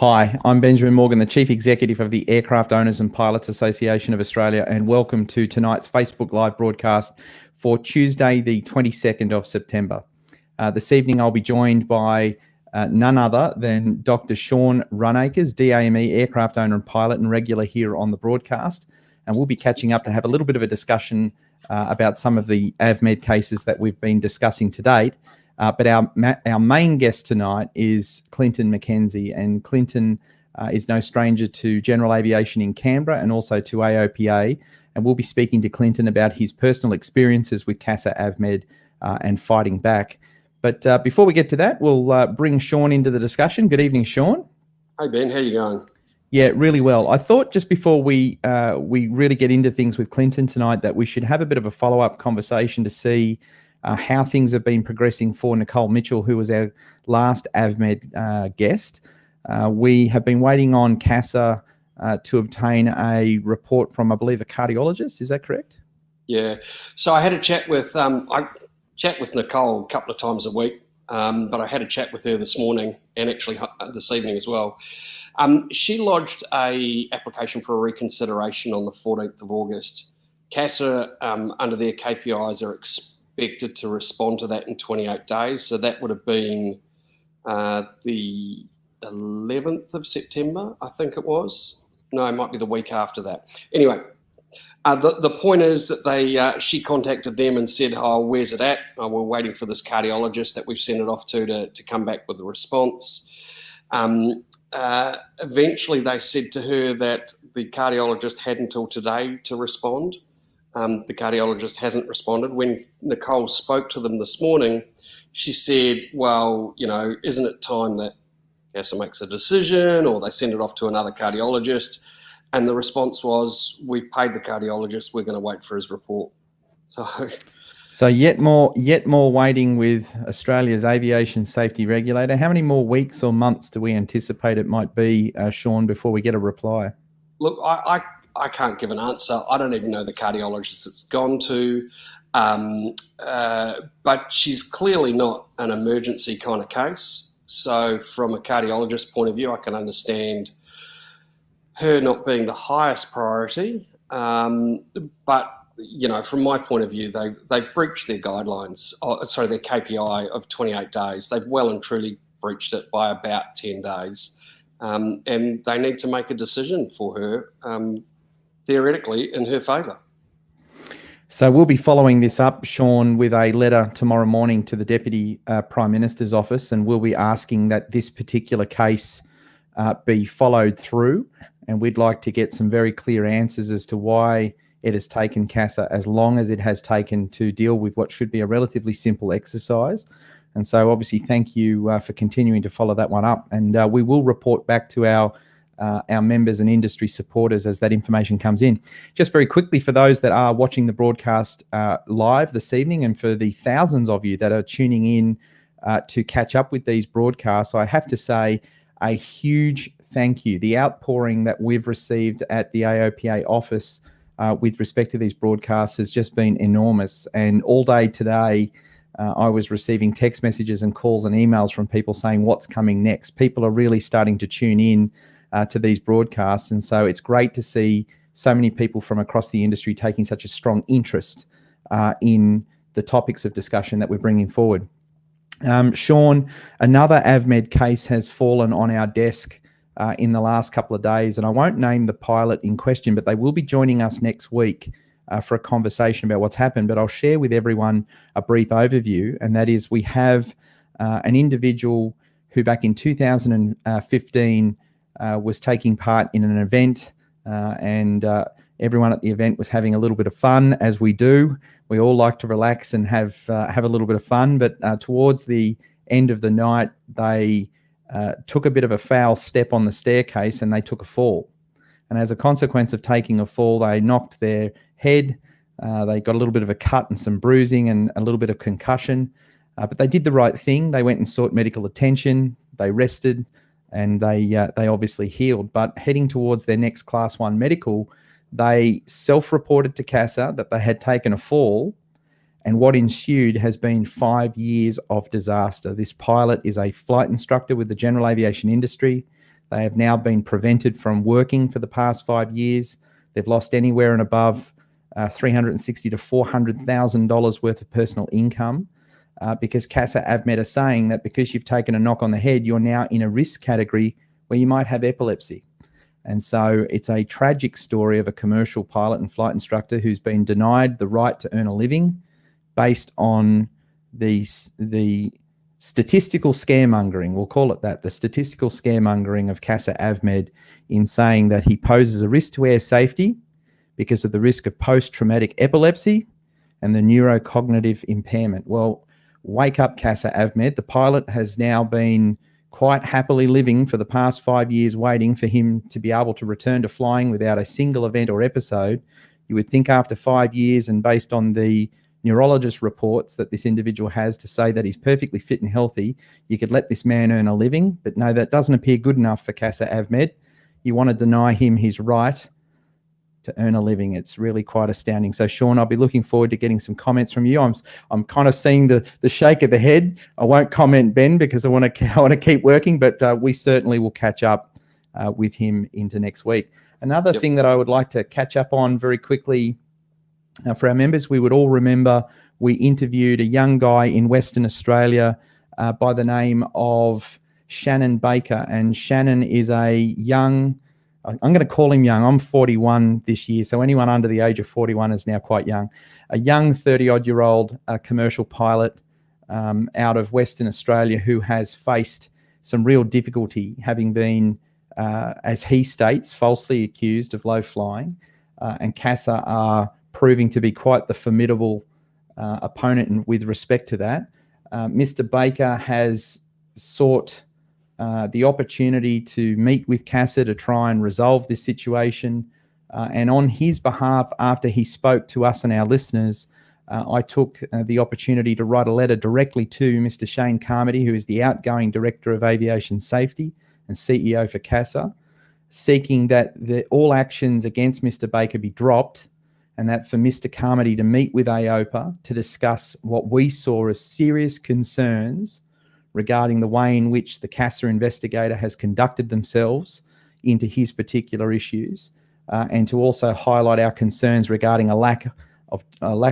Hi, I'm Benjamin Morgan, the Chief Executive of the Aircraft Owners and Pilots Association of Australia, and welcome to tonight's Facebook Live broadcast for Tuesday, the 22nd of September. This evening, I'll be joined by none other than Dr. Sean Runacres, DAME aircraft owner and pilot and regular here on the broadcast. And we'll be catching up to have a little bit of a discussion about some of the Avmed cases that we've been discussing to date. But our main guest tonight is Clinton Mackenzie, and Clinton is no stranger to general aviation in Canberra and also to AOPA. And we'll be speaking to Clinton about his personal experiences with CASA Avmed and fighting back. But before we get to that, we'll bring Sean into the discussion. Good evening, Sean. Hey Ben, how you going? Yeah, really well. I thought just before we really get into things with Clinton tonight that we should have a bit of a follow-up conversation to see how things have been progressing for Nicole Mitchell, who was our last Avmed guest. We have been waiting on CASA to obtain a report from, I believe, a cardiologist. Is that correct? Yeah. So I had a chat with I chat with Nicole a couple of times a week, but I had a chat with her this morning and actually this evening as well. She lodged a application for a reconsideration on the 14th of August. CASA, under their KPIs, are expected to respond to that in 28 days. So that would have been the 11th of September, I think it was. No, it might be the week after that. Anyway, the point is that she contacted them and said, "Oh, where's it at? We're waiting for this cardiologist that we've sent it off to come back with a response." Eventually, they said to her that the cardiologist had until today to respond. The cardiologist hasn't responded. When Nicole spoke to them this morning, she said, "Well, isn't it time that CASA makes a decision, or they send it off to another cardiologist?" And the response was, "We've paid the cardiologist. We're going to wait for his report." So yet more waiting with Australia's aviation safety regulator. How many more weeks or months do we anticipate it might be, Sean, before we get a reply? Look, I can't give an answer. I don't even know the cardiologist it's gone to, but she's clearly not an emergency kind of case. So from a cardiologist point of view, I can understand her not being the highest priority, but from my point of view, they've breached their guidelines, their KPI of 28 days. They've well and truly breached it by about 10 days. And they need to make a decision for her, theoretically, in her favour. So we'll be following this up, Sean, with a letter tomorrow morning to the Deputy Prime Minister's office, and we'll be asking that this particular case be followed through. And we'd like to get some very clear answers as to why it has taken CASA as long as it has taken to deal with what should be a relatively simple exercise. And so obviously thank you for continuing to follow that one up. And we will report back to our members and industry supporters as that information comes in. Just very quickly, for those that are watching the broadcast live this evening, and for the thousands of you that are tuning in to catch up with these broadcasts, I have to say a huge thank you. The outpouring that we've received at the AOPA office with respect to these broadcasts has just been enormous. And all day today, I was receiving text messages and calls and emails from people saying what's coming next. People are really starting to tune in to these broadcasts. And so it's great to see so many people from across the industry taking such a strong interest in the topics of discussion that we're bringing forward. Sean, another Avmed case has fallen on our desk in the last couple of days, and I won't name the pilot in question, but they will be joining us next week for a conversation about what's happened. But I'll share with everyone a brief overview, and that is we have an individual who back in 2015 was taking part in an event, and everyone at the event was having a little bit of fun, as we do. We all like to relax and have a little bit of fun, but towards the end of the night, they took a bit of a foul step on the staircase and they took a fall. And as a consequence of taking a fall, they knocked their head. They got a little bit of a cut and some bruising and a little bit of concussion. But they did the right thing. They went and sought medical attention. They rested, and they obviously healed. But heading towards their next Class 1 medical, they self-reported to CASA that they had taken a fall, and what ensued has been 5 years of disaster. This pilot is a flight instructor with the general aviation industry. They have now been prevented from working for the past 5 years. They've lost anywhere and above $360,000 to $400,000 worth of personal income because CASA Avmed are saying that because you've taken a knock on the head, you're now in a risk category where you might have epilepsy. And so it's a tragic story of a commercial pilot and flight instructor who's been denied the right to earn a living based on the statistical scaremongering, we'll call it that, the statistical scaremongering of CASA Avmed in saying that he poses a risk to air safety because of the risk of post-traumatic epilepsy and the neurocognitive impairment. Well, wake up, CASA Avmed. The pilot has now been quite happily living for the past 5 years, waiting for him to be able to return to flying without a single event or episode. You would think after 5 years, and based on the neurologist reports that this individual has to say that he's perfectly fit and healthy, you could let this man earn a living. But no, that doesn't appear good enough for CASA Avmed. You want to deny him his right to earn a living. It's really quite astounding. So, Sean, I'll be looking forward to getting some comments from you. I'm kind of seeing the shake of the head. I won't comment, Ben, because I want to keep working, but we certainly will catch up with him into next week. Another thing that I would like to catch up on very quickly for our members, we would all remember we interviewed a young guy in Western Australia by the name of Shannon Baker. And Shannon is a young, I'm going to call him young. I'm 41 this year, so anyone under the age of 41 is now quite young. A young 30-odd-year-old commercial pilot out of Western Australia who has faced some real difficulty, having been, as he states, falsely accused of low flying. And CASA are proving to be quite the formidable opponent with respect to that. Mr. Baker has sought the opportunity to meet with CASA to try and resolve this situation. And on his behalf, after he spoke to us and our listeners, I took the opportunity to write a letter directly to Mr. Shane Carmody, who is the outgoing Director of Aviation Safety and CEO for CASA, seeking that all actions against Mr. Baker be dropped, and that for Mr. Carmody to meet with AOPA to discuss what we saw as serious concerns regarding the way in which the CASA investigator has conducted themselves into his particular issues, and to also highlight our concerns regarding a lack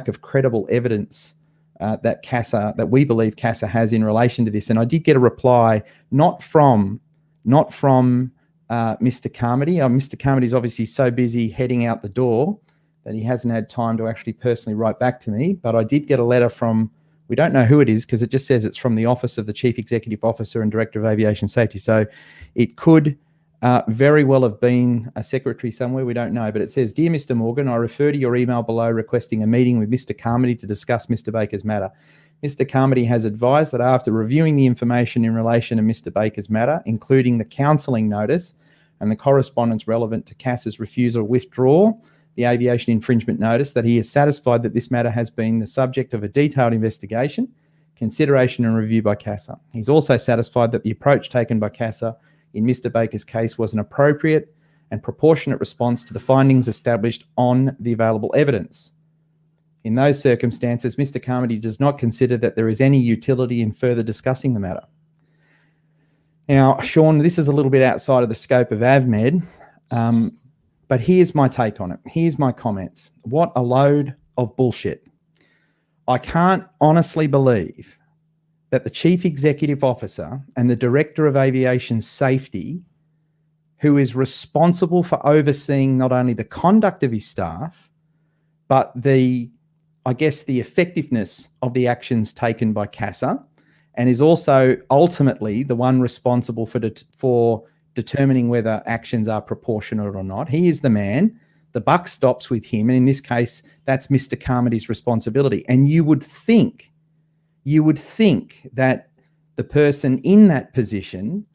of credible evidence that we believe CASA has in relation to this. And I did get a reply not from Mr. Carmody. Mr. Carmody is obviously so busy heading out the door that he hasn't had time to actually personally write back to me. But I did get a letter from, we don't know who it is because it just says it's from the Office of the Chief Executive Officer and Director of Aviation Safety. So it could very well have been a secretary somewhere, we don't know. But it says, "Dear Mr. Morgan, I refer to your email below requesting a meeting with Mr. Carmody to discuss Mr. Baker's matter. Mr. Carmody has advised that after reviewing the information in relation to Mr. Baker's matter, including the counselling notice and the correspondence relevant to CASA's refusal to withdraw the aviation infringement notice, that he is satisfied that this matter has been the subject of a detailed investigation, consideration and review by CASA. He's also satisfied that the approach taken by CASA in Mr. Baker's case was an appropriate and proportionate response to the findings established on the available evidence. In those circumstances, Mr. Carmody does not consider that there is any utility in further discussing the matter." Now, Sean, this is a little bit outside of the scope of Avmed, but here's my take on it. Here's my comments. What a load of bullshit. I can't honestly believe that the Chief Executive Officer and the Director of Aviation Safety, who is responsible for overseeing not only the conduct of his staff, but the effectiveness of the actions taken by CASA, and is also ultimately the one responsible for determining whether actions are proportionate or not. He is the man. The buck stops with him. And in this case, that's Mr. Carmody's responsibility. And you would think that the person in that position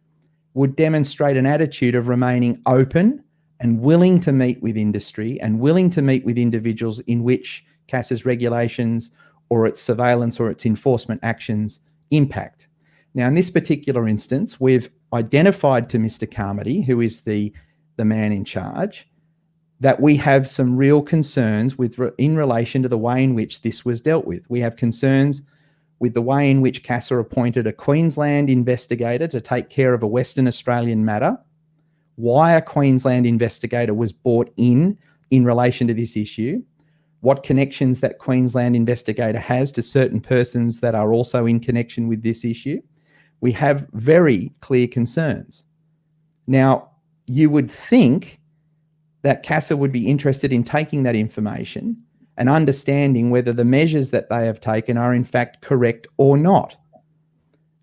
would demonstrate an attitude of remaining open and willing to meet with industry and willing to meet with individuals in which CASA's regulations or its surveillance or its enforcement actions impact. Now, in this particular instance, we've identified to Mr. Carmody, who is the man in charge, that we have some real concerns in relation to the way in which this was dealt with. We have concerns with the way in which CASA appointed a Queensland investigator to take care of a Western Australian matter, why a Queensland investigator was brought in relation to this issue, what connections that Queensland investigator has to certain persons that are also in connection with this issue, we have very clear concerns. Now, you would think that CASA would be interested in taking that information and understanding whether the measures that they have taken are in fact correct or not.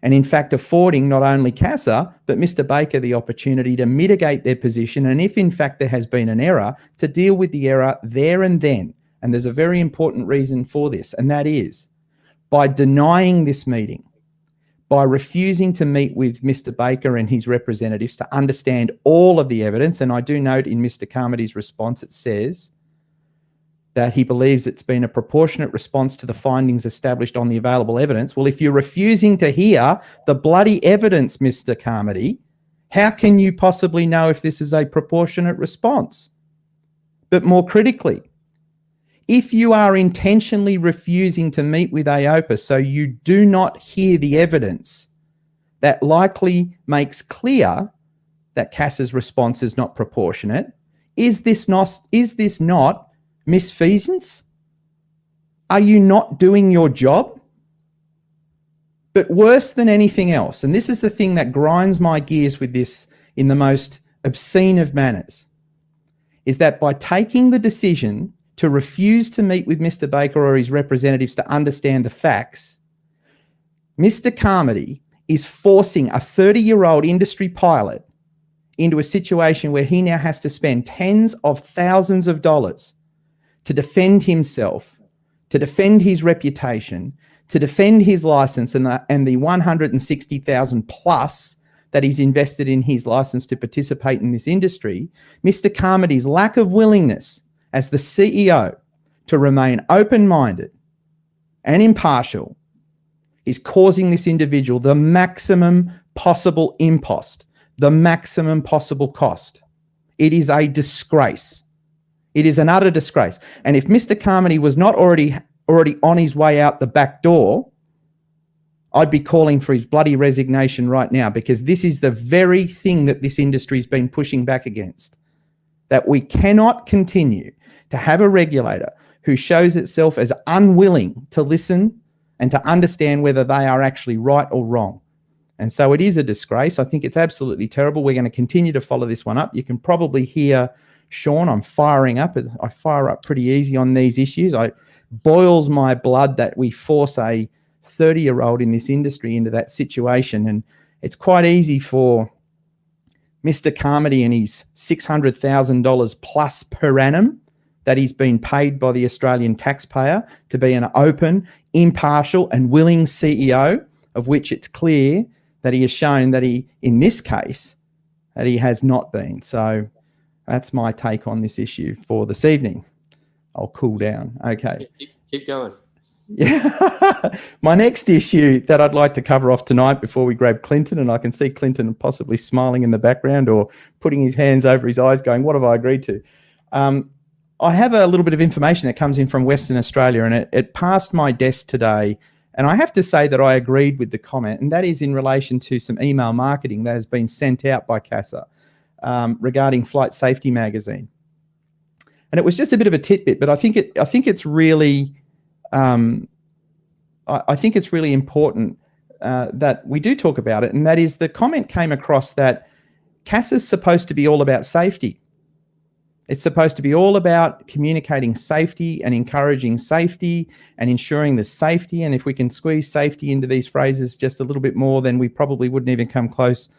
And in fact, affording not only CASA, but Mr. Baker the opportunity to mitigate their position. And if in fact there has been an error, to deal with the error there and then. And there's a very important reason for this, and that is by denying this meeting, by refusing to meet with Mr. Baker and his representatives to understand all of the evidence. And I do note in Mr. Carmody's response, it says that he believes it's been a proportionate response to the findings established on the available evidence. Well, if you're refusing to hear the bloody evidence, Mr. Carmody, how can you possibly know if this is a proportionate response? But more critically, if you are intentionally refusing to meet with AOPA so you do not hear the evidence, that likely makes clear that CASA's response is not proportionate. Is this not misfeasance? Are you not doing your job? But worse than anything else, and this is the thing that grinds my gears with this in the most obscene of manners, is that by taking the decision to refuse to meet with Mr. Baker or his representatives to understand the facts, Mr. Carmody is forcing a 30-year-old industry pilot into a situation where he now has to spend tens of thousands of dollars to defend himself, to defend his reputation, to defend his license and the 160,000 plus that he's invested in his license to participate in this industry. Mr. Carmody's lack of willingness as the CEO to remain open-minded and impartial is causing this individual the maximum possible impost, the maximum possible cost. It is a disgrace. It is an utter disgrace. And if Mr. Carmody was not already on his way out the back door, I'd be calling for his bloody resignation right now, because this is the very thing that this industry has been pushing back against, that we cannot continue to have a regulator who shows itself as unwilling to listen and to understand whether they are actually right or wrong. And so it is a disgrace. I think it's absolutely terrible. We're going to continue to follow this one up. You can probably hear Sean, I'm firing up. I fire up pretty easy on these issues. It boils my blood that we force a 30-year-old in this industry into that situation. And it's quite easy for Mr. Carmody and his $600,000 plus per annum that he's been paid by the Australian taxpayer to be an open, impartial and willing CEO, of which it's clear that he has shown that he, in this case, that he has not been. So that's my take on this issue for this evening. I'll cool down. Okay. Keep going. Yeah. My next issue that I'd like to cover off tonight before we grab Clinton, and I can see Clinton possibly smiling in the background or putting his hands over his eyes going, what have I agreed to? I have a little bit of information that comes in from Western Australia, and it passed my desk today. And I have to say that I agreed with the comment, and that is in relation to some email marketing that has been sent out by CASA regarding Flight Safety Magazine. And it was just a bit of a tidbit, but I think it's really important that we do talk about it. And that is, the comment came across that CASA is supposed to be all about safety. It's supposed to be all about communicating safety and encouraging safety and ensuring the safety. And if we can squeeze safety into these phrases just a little bit more, then we probably wouldn't even come close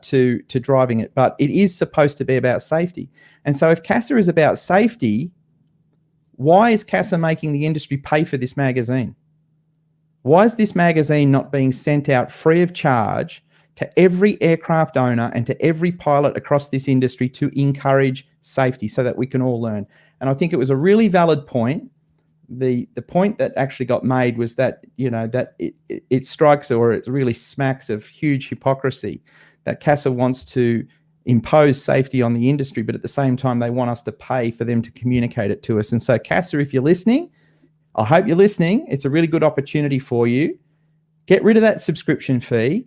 to driving it. But it is supposed to be about safety. And so if CASA is about safety, why is CASA making the industry pay for this magazine? Why is this magazine not being sent out free of charge to every aircraft owner and to every pilot across this industry to encourage safety so that we can all learn? And I think it was a really valid point. The point that actually got made was that, you know, that it strikes, or it really smacks of huge hypocrisy, that CASA wants to impose safety on the industry, but at the same time they want us to pay for them to communicate it to us. And so CASA, if you're listening, I hope you're listening. It's a really good opportunity for you. Get rid of that subscription fee.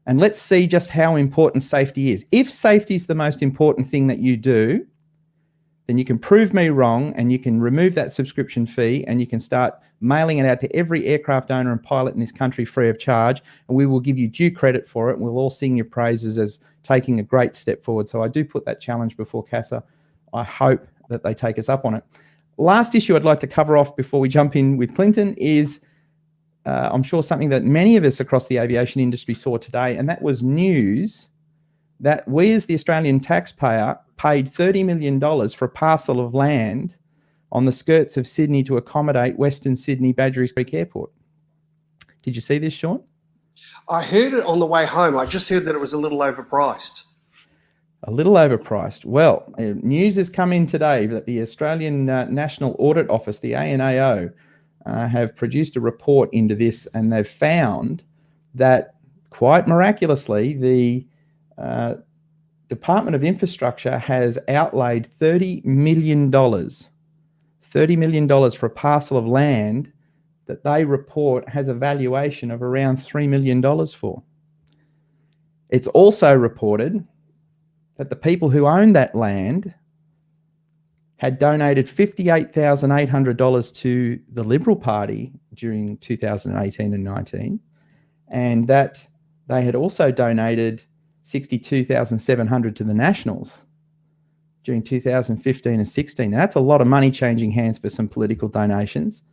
And let's see just how important safety is. If safety is the most important thing that you do, then you can prove me wrong and you can remove that subscription fee and you can start mailing it out to every aircraft owner and pilot in this country free of charge, and we will give you due credit for it, and we'll all sing your praises as taking a great step forward. So I do put that challenge before CASA. I hope that they take us up on it. Last issue I'd like to cover off before we jump in with Clinton is I'm sure something that many of us across the aviation industry saw today, and that was news that we as the Australian taxpayer paid $30 million for a parcel of land on the skirts of Sydney to accommodate Western Sydney Badgerys Creek Airport. Did you see this, Sean? I heard it on the way home. I just heard that it was a little overpriced. A little overpriced. Well, news has come in today that the Australian National Audit Office, the ANAO, have produced a report into this, and they've found that quite miraculously the Department of Infrastructure has outlaid $30 million for a parcel of land that they report has a valuation of around $3 million for. It's also reported that the people who owned that land had donated $58,800 to the Liberal Party during 2018 and 19, and that they had also donated $62,700 to the Nationals during 2015 and 16. Now, that's a lot of money changing hands for some political donations.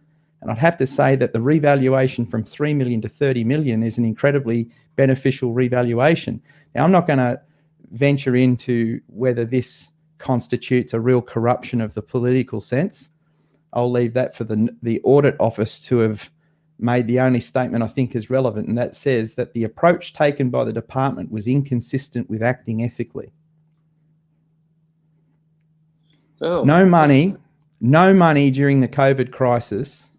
And I'd have to say that the revaluation from 3 million to 30 million is an incredibly beneficial revaluation. Now, I'm not going to venture into whether this constitutes a real corruption of the political sense. I'll leave that for the audit office to have made the only statement I think is relevant, and that says that the approach taken by the department was inconsistent with acting ethically. Oh. No money during the COVID crisis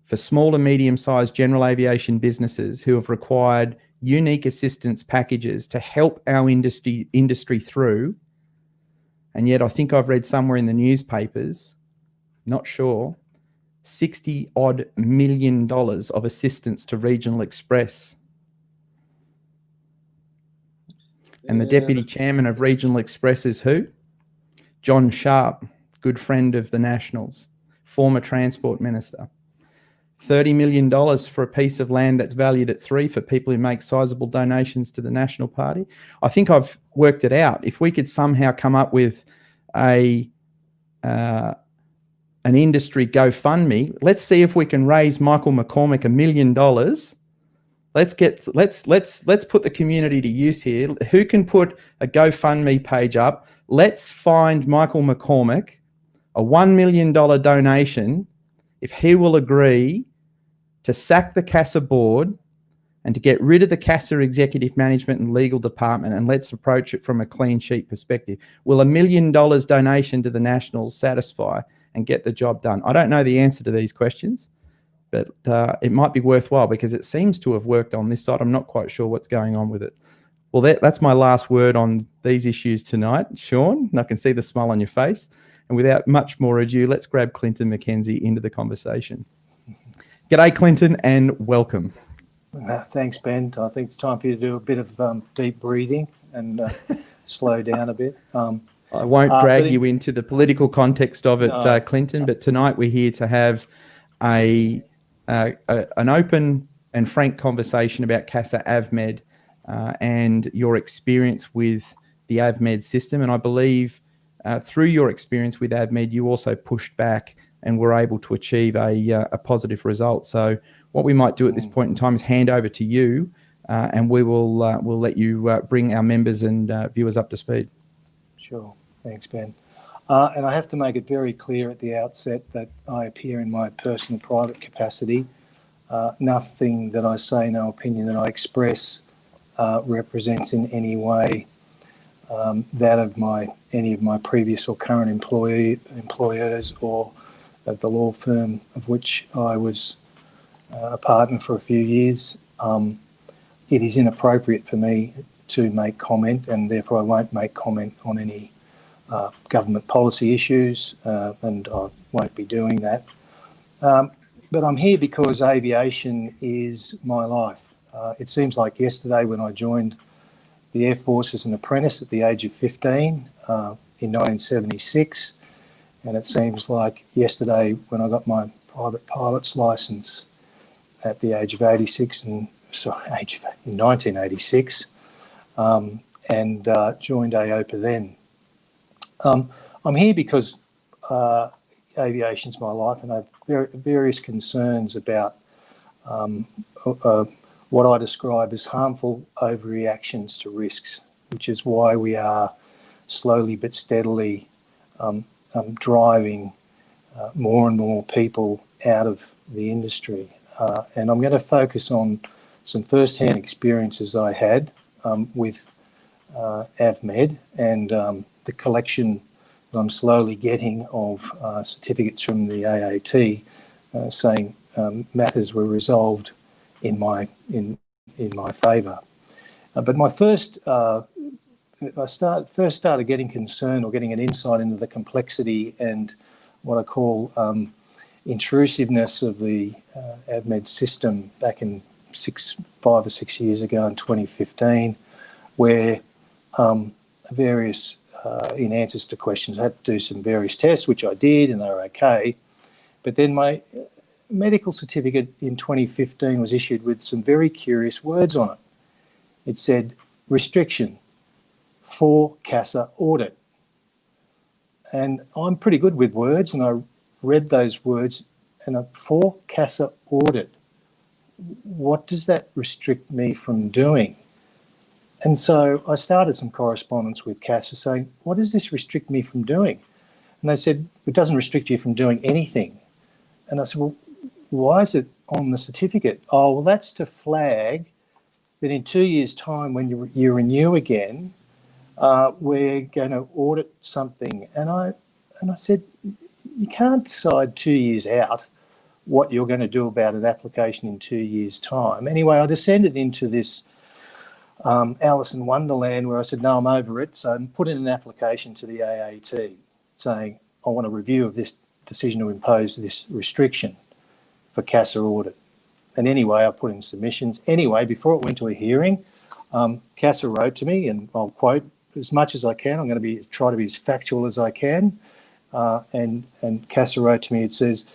for small and medium-sized general aviation businesses who have required unique assistance packages to help our industry through. And yet I think I've read somewhere in the newspapers, not sure, $60 odd million of assistance to Regional Express. And the deputy chairman of Regional Express is who? John Sharp, good friend of the Nationals, former transport minister. $30 million for a piece of land that's valued at $3 million for people who make sizable donations to the National Party. I think I've worked it out. If we could somehow come up with an industry GoFundMe, let's see if we can raise Michael McCormack $1 million. Let's put the community to use here. Who can put a GoFundMe page up? Let's find Michael McCormack a $1 million donation if he will agree to sack the CASA board and to get rid of the CASA executive management and legal department, and let's approach it from a clean sheet perspective. Will $1 million donation to the Nationals satisfy and get the job done? I don't know the answer to these questions, but it might be worthwhile because it seems to have worked on this side. I'm not quite sure what's going on with it. Well, that's my last word on these issues tonight, Sean, and I can see the smile on your face. And without much more ado, let's grab Clinton Mackenzie into the conversation. G'day, Clinton, and welcome. Thanks, Ben. I think it's time for you to do a bit of deep breathing and slow down a bit. I won't drag you into the political context of it, Clinton, but tonight we're here to have an open and frank conversation about CASA Avmed and your experience with the Avmed system. And I believe through your experience with Avmed, you also pushed back and were able to achieve a positive result. So what we might do at this point in time is hand over to you, and we'll let you bring our members and viewers up to speed. Sure. Thanks, Ben. And I have to make it very clear at the outset that I appear in my personal private capacity. Nothing that I say, no opinion that I express represents in any way that of any of my previous or current employers or at the law firm of which I was a partner for a few years. It is inappropriate for me to make comment, and therefore I won't make comment on any government policy issues, and I won't be doing that. But I'm here because aviation is my life. It seems like yesterday when I joined the Air Force as an apprentice at the age of 15 in 1976, and it seems like yesterday when I got my private pilot's licence at the age of 86 in 1986, and joined AOPA then. I'm here because aviation's my life, and I have various concerns about what I describe as harmful overreactions to risks, which is why we are slowly but steadily driving more and more people out of the industry. And I'm going to focus on some first-hand experiences I had with Avmed and the collection that I'm slowly getting of certificates from the AAT saying matters were resolved in my favour. But my first started getting concerned or getting an insight into the complexity and what I call intrusiveness of the Avmed system back in 5 or 6 years ago in 2015, where various in answers to questions I had to do some various tests, which I did, and they were okay. But then my medical certificate in 2015 was issued with some very curious words on it. It said restriction for CASA audit. And I'm pretty good with words, and I read those words, and for CASA audit, what does that restrict me from doing? And so I started some correspondence with CASA saying, what does this restrict me from doing? And they said, it doesn't restrict you from doing anything. And I said, well, why is it on the certificate? Oh, well, that's to flag that in 2 years' time, when you renew again, we're going to audit something. And I said, you can't decide 2 years out what you're going to do about an application in 2 years' time. Anyway, I descended into this Alice in Wonderland where I said, no, I'm over it. So I put in an application to the AAT saying, I want a review of this decision to impose this restriction for CASA audit. And anyway, I put in submissions. Anyway, before it went to a hearing, CASA wrote to me, and I'll quote as much as I can. I'm going to try to be as factual as I can. And CASA wrote to me, it says,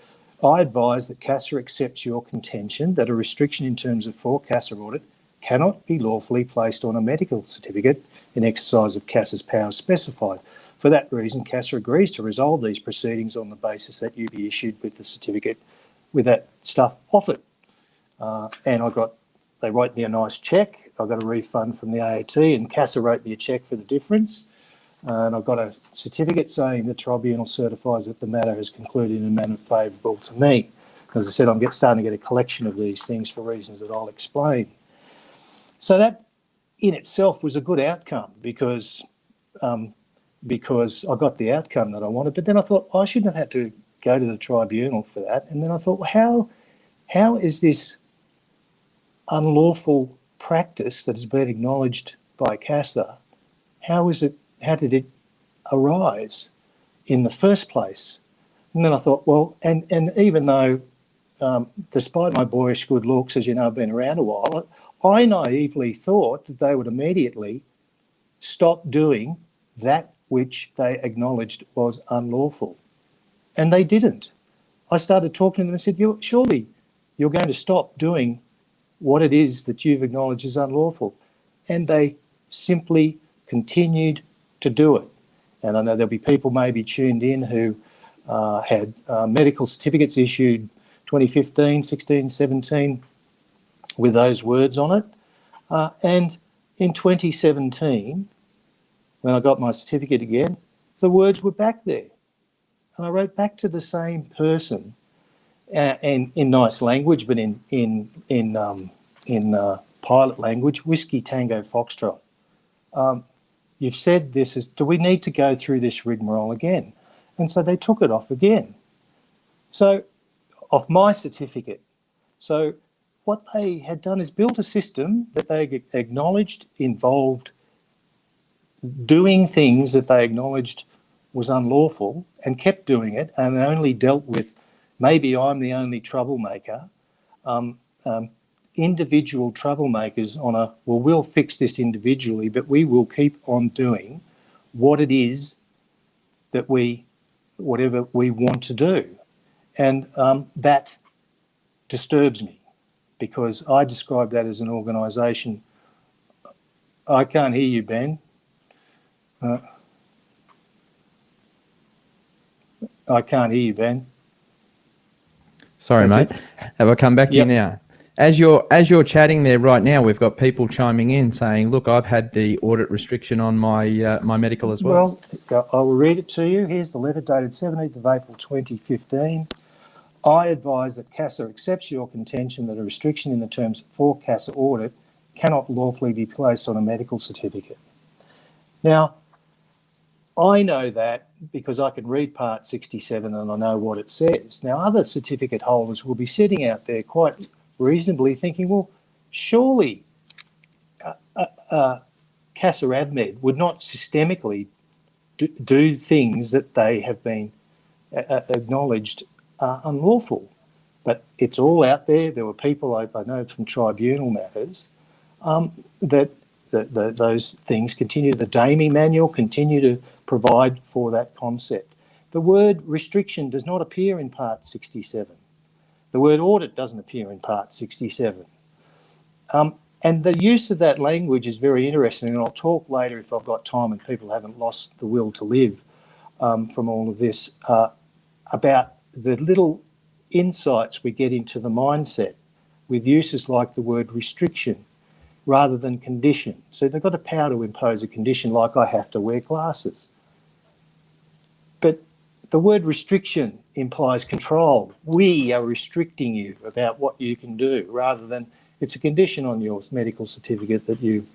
I advise that CASA accepts your contention that a restriction in terms of for CASA audit cannot be lawfully placed on a medical certificate in exercise of CASA's powers specified. For that reason, CASA agrees to resolve these proceedings on the basis that you be issued with the certificate with that stuff off it. And they wrote me a nice cheque. I got a refund from the AAT, and CASA wrote me a cheque for the difference. And I got a certificate saying the tribunal certifies that the matter has concluded in a manner favourable to me. As I said, I'm starting to get a collection of these things for reasons that I'll explain. So that in itself was a good outcome because I got the outcome that I wanted. But then I thought I shouldn't have had to go to the tribunal for that. And then I thought, well, how is this unlawful practice that has been acknowledged by CASA, how did it arise in the first place? And then I thought, well, and even though, despite my boyish good looks, as you know, I've been around a while, I naively thought that they would immediately stop doing that which they acknowledged was unlawful. And they didn't. I started talking to them and said, surely you're going to stop doing what it is that you've acknowledged is unlawful. And they simply continued to do it. And I know there'll be people maybe tuned in who had medical certificates issued 2015, 16, 17 with those words on it. And in 2017, when I got my certificate again, the words were back there. And I wrote back to the same person and in nice language, but in pilot language, Whiskey Tango Foxtrot. You've said this is, do we need to go through this rigmarole again? And so they took it off again. So, off my certificate. So what they had done is built a system that they acknowledged involved doing things that they acknowledged was unlawful and kept doing it, and only dealt with, maybe I'm the only troublemaker, individual troublemakers on a, well, we'll fix this individually, but we will keep on doing what it is that whatever we want to do. And that disturbs me, because I describe that as an organisation. I can't hear you, Ben. I can't hear you, Ben. Sorry, That's mate. Have I come back to you now? As you're chatting there right now, we've got people chiming in saying, "Look, I've had the audit restriction on my my medical as well." Well, I will read it to you. Here's the letter dated 17th of April 2015. I advise that CASA accepts your contention that a restriction in the terms for CASA audit cannot lawfully be placed on a medical certificate. Now, I know that because I can read Part 67 and I know what it says. Now, other certificate holders will be sitting out there quite reasonably thinking, well, surely CASA Avmed would not systemically do things that they have been acknowledged are unlawful. But it's all out there. There were people I know from tribunal matters that those things continue. The DAME manual continue to provide for that concept. The word restriction does not appear in Part 67. The word audit doesn't appear in Part 67. And the use of that language is very interesting, and I'll talk later if I've got time and people haven't lost the will to live from all of this, about the little insights we get into the mindset with uses like the word restriction rather than condition. So they've got a power to impose a condition like I have to wear glasses. But the word restriction implies control. We are restricting you about what you can do, rather than it's a condition on your medical certificate that you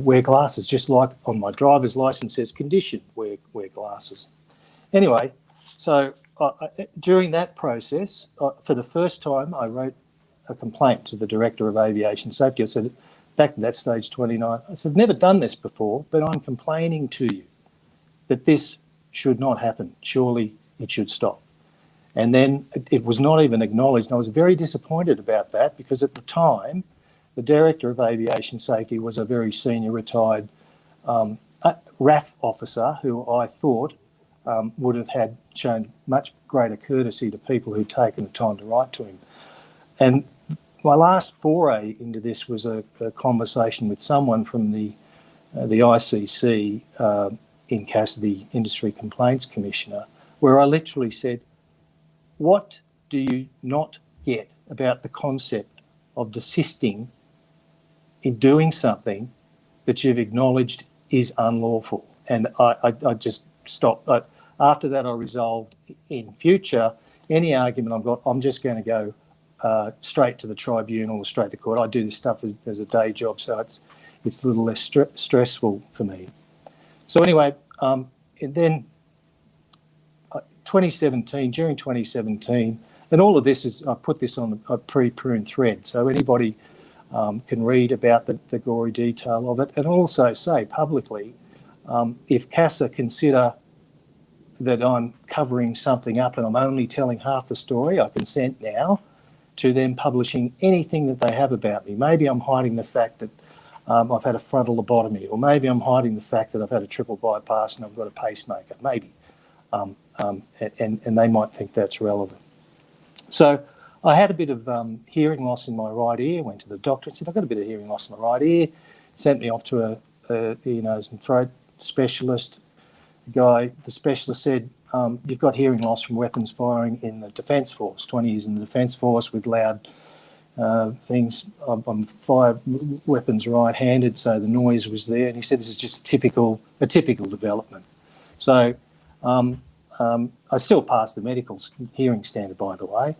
wear glasses, just like on my driver's license says condition, wear glasses. Anyway, so during that process, for the first time, I wrote a complaint to the Director of Aviation Safety. I said, back to that stage 29, I said, I've never done this before, but I'm complaining to you that this should not happen. Surely it should stop. And then it was not even acknowledged. And I was very disappointed about that, because at the time, the Director of Aviation Safety was a very senior retired RAF officer who I thought would have shown much greater courtesy to people who'd taken the time to write to him. And my last foray into this was a conversation with someone from the ICC in CASA, the Industry Complaints Commissioner, where I literally said, what do you not get about the concept of desisting in doing something that you've acknowledged is unlawful? And I just stopped. After that, I resolved in future, any argument I've got, I'm just going to go straight to the tribunal or straight to court. I do this stuff as a day job, so it's a little less stressful for me. So anyway, and then 2017, during 2017, and all of this is, I put this on a pre-pruned thread, so anybody can read about the gory detail of it, and also say publicly, if CASA consider that I'm covering something up and I'm only telling half the story, I consent now to them publishing anything that they have about me. Maybe I'm hiding the fact that I've had a frontal lobotomy, or maybe I'm hiding the fact that I've had a triple bypass and I've got a pacemaker, maybe. And they might think that's relevant. So I had a bit of hearing loss in my right ear, went to the doctor and said, I've got a bit of hearing loss in my right ear, sent me off to a ear, nose and throat specialist. The specialist said, you've got hearing loss from weapons firing in the Defence Force, 20 years in the Defence Force with loud things. I'm fired weapons right-handed, so the noise was there. And he said this is just a typical development. So I still passed the medical hearing standard, by the way.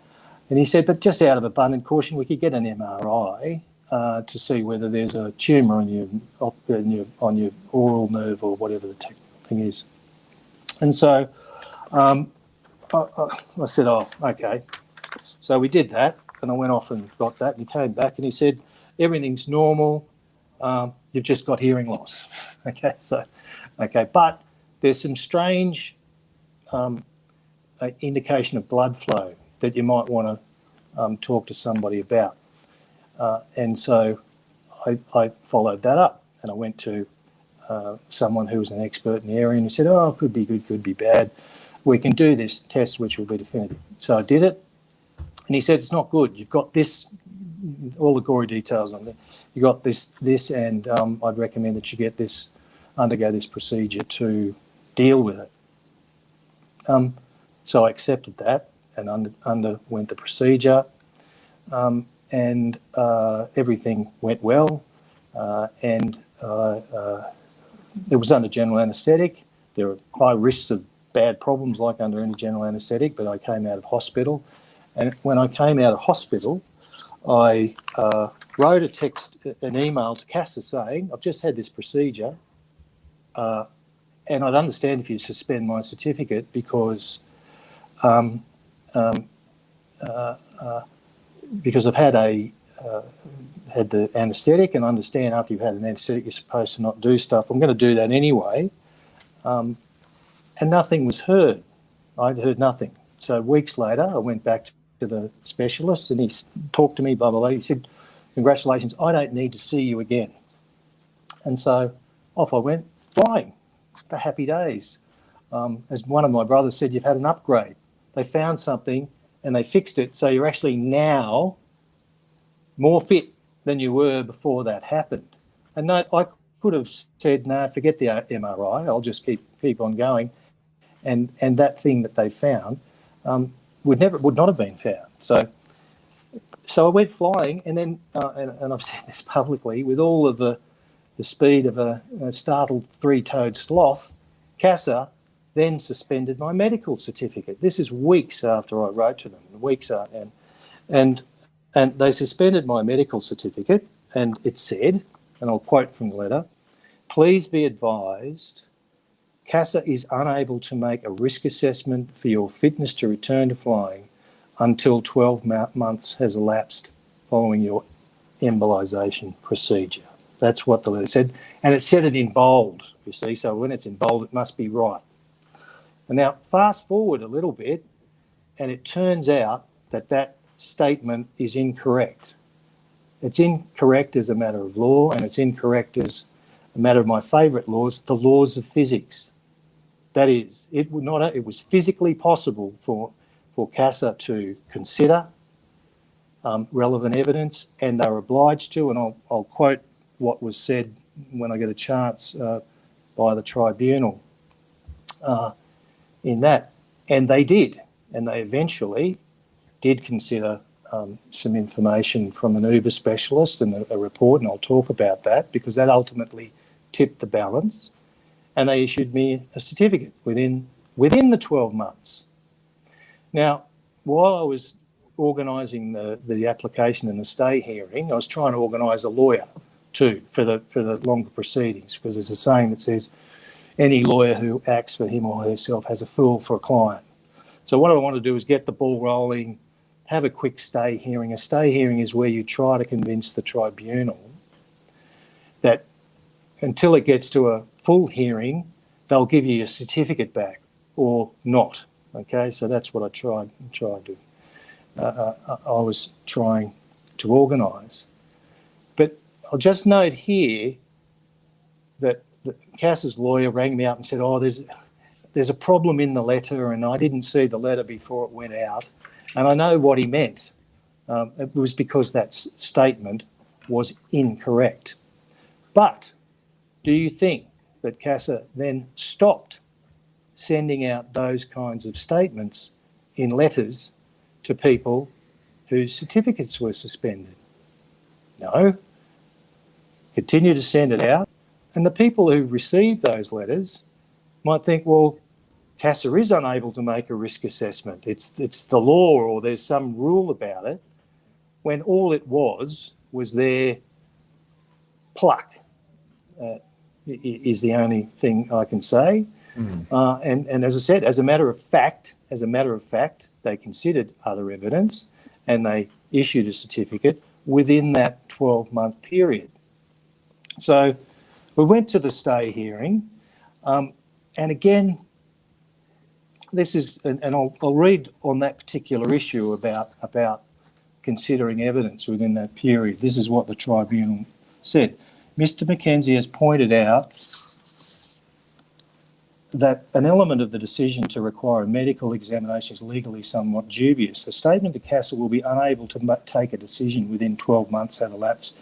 And he said, but just out of abundant caution, we could get an MRI to see whether there's a tumour on your oral nerve or whatever the thing is. And so I said, oh, okay. So we did that, and I went off and got that, and he came back and he said, everything's normal, you've just got hearing loss. Okay, but there's some strange indication of blood flow that you might want talk to somebody about. And so I followed that up, and I went to someone who was an expert in the area, and he said, oh, could be good, could be bad. We can do this test, which will be definitive. So I did it, and he said, it's not good. You've got this, all the gory details on there. You got this, and I'd recommend that you get this, undergo this procedure to deal with it. So I accepted that and underwent the procedure, and everything went well, and it was under general anaesthetic. There are high risks of bad problems like under any general anaesthetic, but I came out of hospital. And when I came out of hospital, I wrote an email to CASA saying, I've just had this procedure, and I'd understand if you suspend my certificate because I've had the anaesthetic, and understand after you've had an anaesthetic you're supposed to not do stuff. I'm going to do that anyway. And nothing was heard. I'd heard nothing. So weeks later I went back to the specialist, and he talked to me, blah, blah, blah. He said, congratulations, I don't need to see you again. And so off I went, flying, for happy days. As one of my brothers said, you've had an upgrade. They found something and they fixed it, so you're actually now more fit than you were before that happened. And no, I could have said, no, forget the MRI, I'll just keep on going. And that thing that they found would not have been found. So I went flying, and then, and I've said this publicly, with all of the speed of a startled three-toed sloth, CASA then suspended my medical certificate. This is weeks after I wrote to them, and they suspended my medical certificate, and it said, and I'll quote from the letter, please be advised, CASA is unable to make a risk assessment for your fitness to return to flying until 12 months has elapsed following your embolisation procedure. That's what the letter said, and it said it in bold, you see, so when it's in bold it must be right. And now fast forward a little bit, and it turns out that statement is incorrect. It's incorrect as a matter of law, and it's incorrect as a matter of my favourite laws, the laws of physics. That is, it was physically possible for CASA to consider relevant evidence, and they were obliged to, and I'll quote what was said when I get a chance by the tribunal in that. And they did, and they eventually did consider some information from an Uber specialist and a report, and I'll talk about that because that ultimately tipped the balance, and they issued me a certificate within the 12 months. Now, while I was organising the application and the stay hearing, I was trying to organise a lawyer too for the longer proceedings, because there's a saying that says any lawyer who acts for him or herself has a fool for a client. So what I want to do is get the ball rolling, have a quick stay hearing. A stay hearing is where you try to convince the tribunal that until it gets to a full hearing, they'll give you your certificate back or not. Okay, so that's what I tried to. I was trying to organise. But I'll just note here that CASA's lawyer rang me up and said, oh, there's a problem in the letter, and I didn't see the letter before it went out. And I know what he meant. It was because that statement was incorrect. But do you think that CASA then stopped sending out those kinds of statements in letters to people whose certificates were suspended? No. Continue to send it out. And the people who received those letters might think, well, CASA is unable to make a risk assessment. It's the law, or there's some rule about it, when all it was their pluck, is the only thing I can say. And as I said, as a matter of fact, they considered other evidence and they issued a certificate within that 12-month period. So we went to the stay hearing, and again, this is, and I'll read on that particular issue about considering evidence within that period. This is what the tribunal said. Mr. Mackenzie has pointed out that an element of the decision to require a medical examination is legally somewhat dubious. The statement that CASA will be unable to take a decision within 12 months have elapsed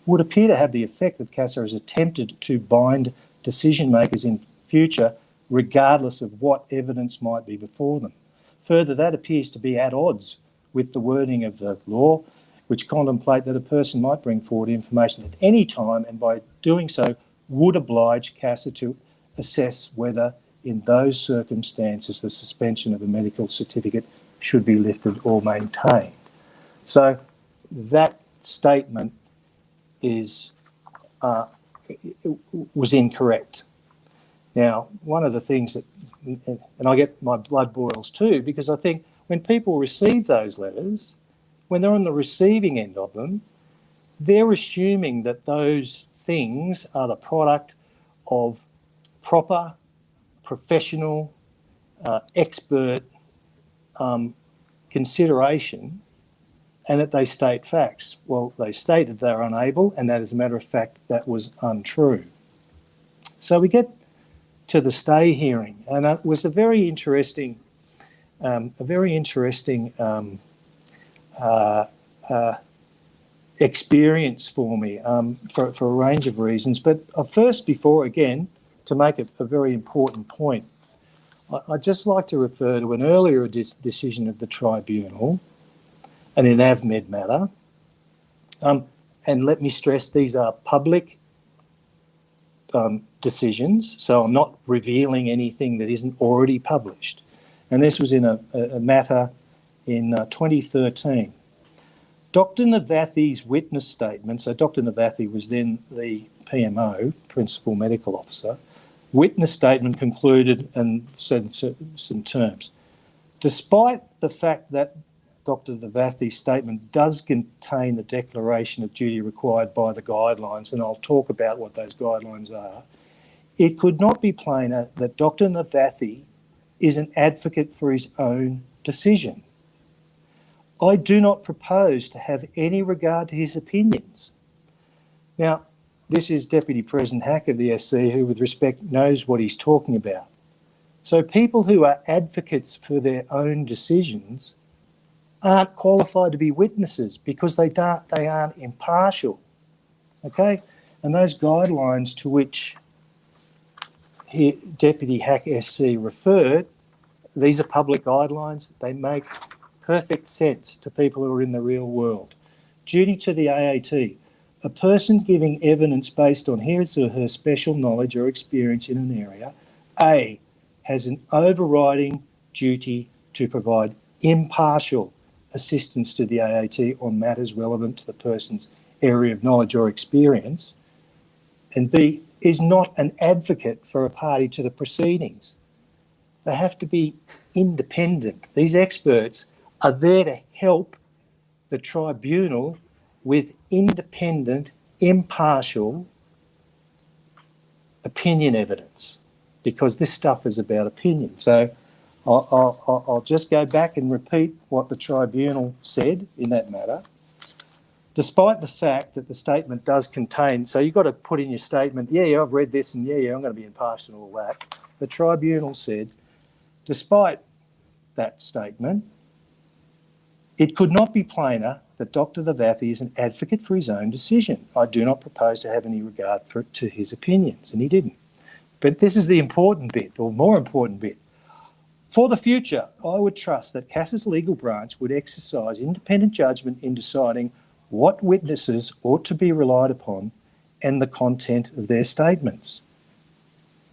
would appear to have the effect that CASA has attempted to bind decision makers in future regardless of what evidence might be before them. Further, that appears to be at odds with the wording of the law, which contemplate that a person might bring forward information at any time and by doing so would oblige CASA to assess whether in those circumstances the suspension of a medical certificate should be lifted or maintained. So that statement was incorrect. Now, one of the things that, and I get my blood boils too, because I think when people receive those letters, when they're on the receiving end of them, they're assuming that those things are the product of proper, professional, expert consideration, and that they state facts. Well, they stated they're unable, and that, as a matter of fact, that was untrue. So we get to the stay hearing, and it was a very interesting experience for me for a range of reasons. But first, before again, to make a very important point, I'd just like to refer to an earlier decision of the tribunal, and an Avmed matter. And let me stress, these are public decisions, so I'm not revealing anything that isn't already published. And this was in a matter in 2013. Dr. Navathi's witness statement, so Dr. Navathi was then the PMO, Principal Medical Officer, witness statement concluded and said some terms. Despite the fact that Dr. Navathi's statement does contain the declaration of duty required by the guidelines, and I'll talk about what those guidelines are, it could not be plainer that Dr. Navathi is an advocate for his own decision. I do not propose to have any regard to his opinions. Now, this is Deputy President Hack of the SC, who with respect knows what he's talking about. So people who are advocates for their own decisions aren't qualified to be witnesses because they aren't impartial, okay? And those guidelines to which Deputy Hack SC referred, these are public guidelines. They make perfect sense to people who are in the real world. Duty to the AAT. A person giving evidence based on his or her special knowledge or experience in an area, A, has an overriding duty to provide impartial assistance to the AAT on matters relevant to the person's area of knowledge or experience, and B, is not an advocate for a party to the proceedings. They have to be independent. These experts are there to help the tribunal with independent, impartial opinion evidence, because this stuff is about opinion. So I'll just go back and repeat what the tribunal said in that matter. Despite the fact that the statement does contain, so you've got to put in your statement, yeah, I've read this, and yeah, I'm going to be impartial and all that. The tribunal said, despite that statement, it could not be plainer that Dr. Navathi is an advocate for his own decision. I do not propose to have any regard to his opinions, and he didn't. But this is the important bit, or more important bit. For the future, I would trust that CASA's legal branch would exercise independent judgment in deciding what witnesses ought to be relied upon and the content of their statements.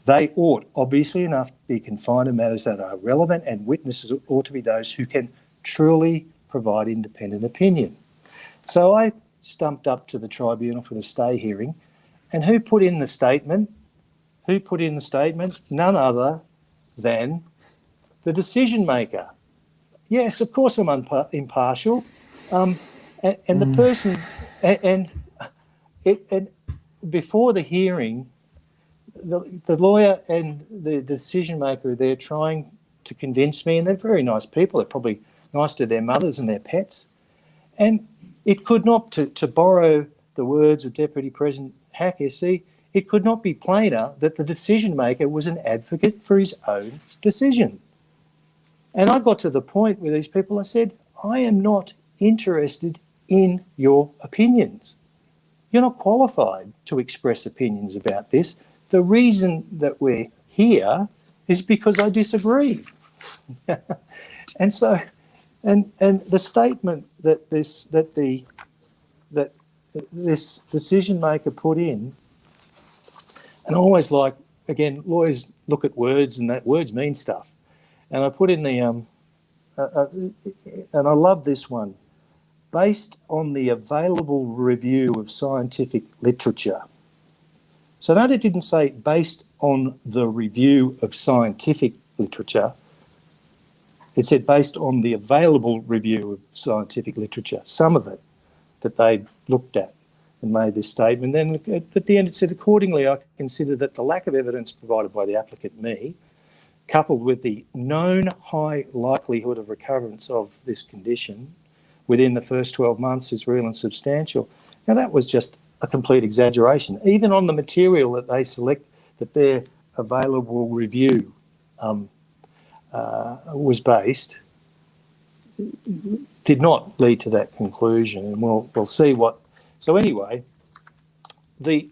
They ought, obviously enough, be confined to matters that are relevant, and witnesses ought to be those who can truly provide independent opinion. So I stumped up to the tribunal for the stay hearing, and who put in the statement? Who put in the statement? None other than the decision maker. Yes, of course I'm impartial, and the person, and before the hearing, the lawyer and the decision maker, they're trying to convince me, and they're very nice people. They're probably nice to their mothers and their pets. And it could not, to borrow the words of Deputy President Hack SC, it could not be plainer that the decision maker was an advocate for his own decision. And I got to the point with these people, I said, I am not interested in your opinions. You're not qualified to express opinions about this. The reason that we're here is because I disagree. And so, and the statement that this decision maker put in, and I always like, again, lawyers look at words and that words mean stuff. And I put in the, and I love this one, based on the available review of scientific literature. So note it didn't say based on the review of scientific literature. It said based on the available review of scientific literature, some of it that they looked at and made this statement. Then at the end it said, accordingly, I consider that the lack of evidence provided by the applicant, me, coupled with the known high likelihood of recurrence of this condition within the first 12 months is real and substantial. Now that was just a complete exaggeration. Even on the material that they select, that their available review was based, did not lead to that conclusion. And we'll see what. So anyway, the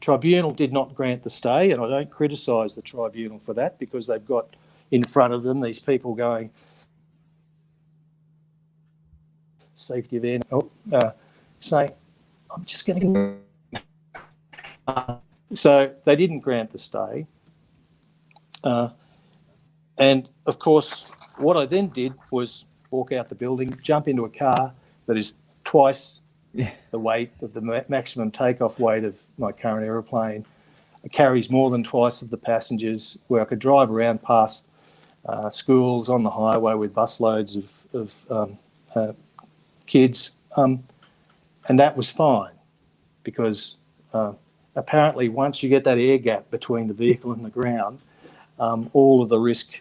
tribunal did not grant the stay, and I don't criticise the tribunal for that, because they've got in front of them these people going, safety event, saying, I'm just going to... So they didn't grant the stay. And of course, what I then did was walk out the building, jump into a car that is twice the weight of the maximum takeoff weight of my current aeroplane. It carries more than twice of the passengers, where I could drive around past schools on the highway with busloads of kids. And that was fine, because apparently once you get that air gap between the vehicle and the ground, all the risks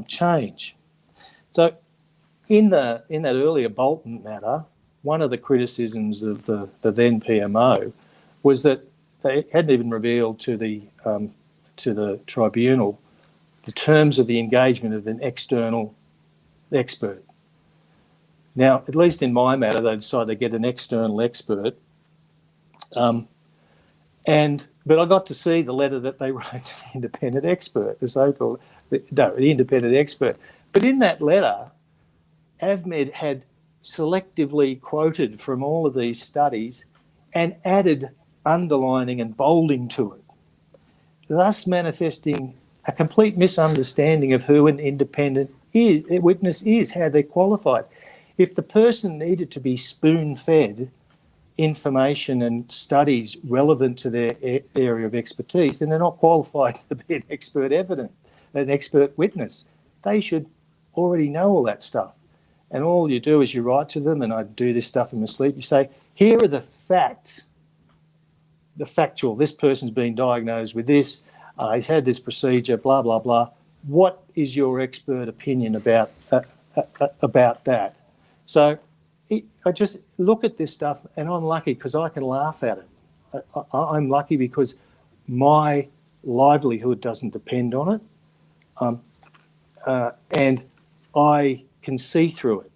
change. So in that earlier Bolton matter, one of the criticisms of the then PMO was that they hadn't even revealed to the tribunal the terms of the engagement of an external expert. Now, at least in my matter, they decided to get an external expert. But I got to see the letter that they wrote to the independent expert, the so-called, the independent expert. But in that letter, Avmed had selectively quoted from all of these studies and added underlining and bolding to it, thus manifesting a complete misunderstanding of who an independent witness is, how they're qualified. If the person needed to be spoon-fed information and studies relevant to their area of expertise, then they're not qualified to be an expert witness. They should already know all that stuff. And all you do is you write to them, and I do this stuff in my sleep, you say, here are the facts, the factual, this person's been diagnosed with this, he's had this procedure, blah, blah, blah. What is your expert opinion about that? So I just look at this stuff, and I'm lucky because I can laugh at it. I'm lucky because my livelihood doesn't depend on it, and I can see through it,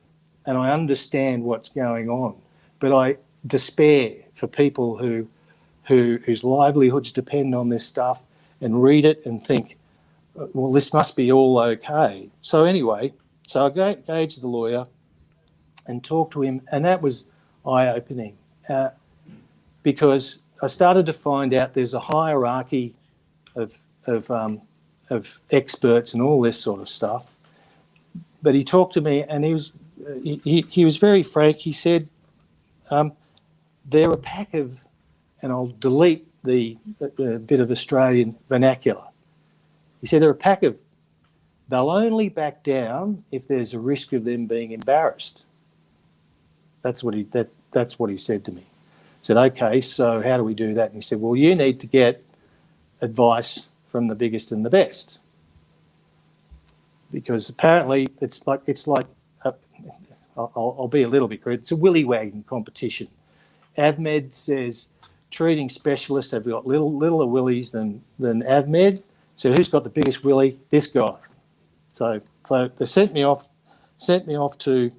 and I understand what's going on. But I despair for people whose livelihoods depend on this stuff and read it and think, well, this must be all okay. So anyway, so I engaged the lawyer and talked to him, and that was eye-opening because I started to find out there's a hierarchy of experts and all this sort of stuff. But he talked to me, and he was very frank. He said, they're a pack of, and I'll delete the bit of Australian vernacular. He said they're a pack of, they'll only back down if there's a risk of them being embarrassed. That's what he said to me. I said, okay, so how do we do that? And he said, well, you need to get advice from the biggest and the best, because apparently it's like I'll be a little bit crude. It's a willy wagging competition. Avmed says treating specialists have got littler willies than Avmed. So who's got the biggest willy? This guy. So they sent me off to.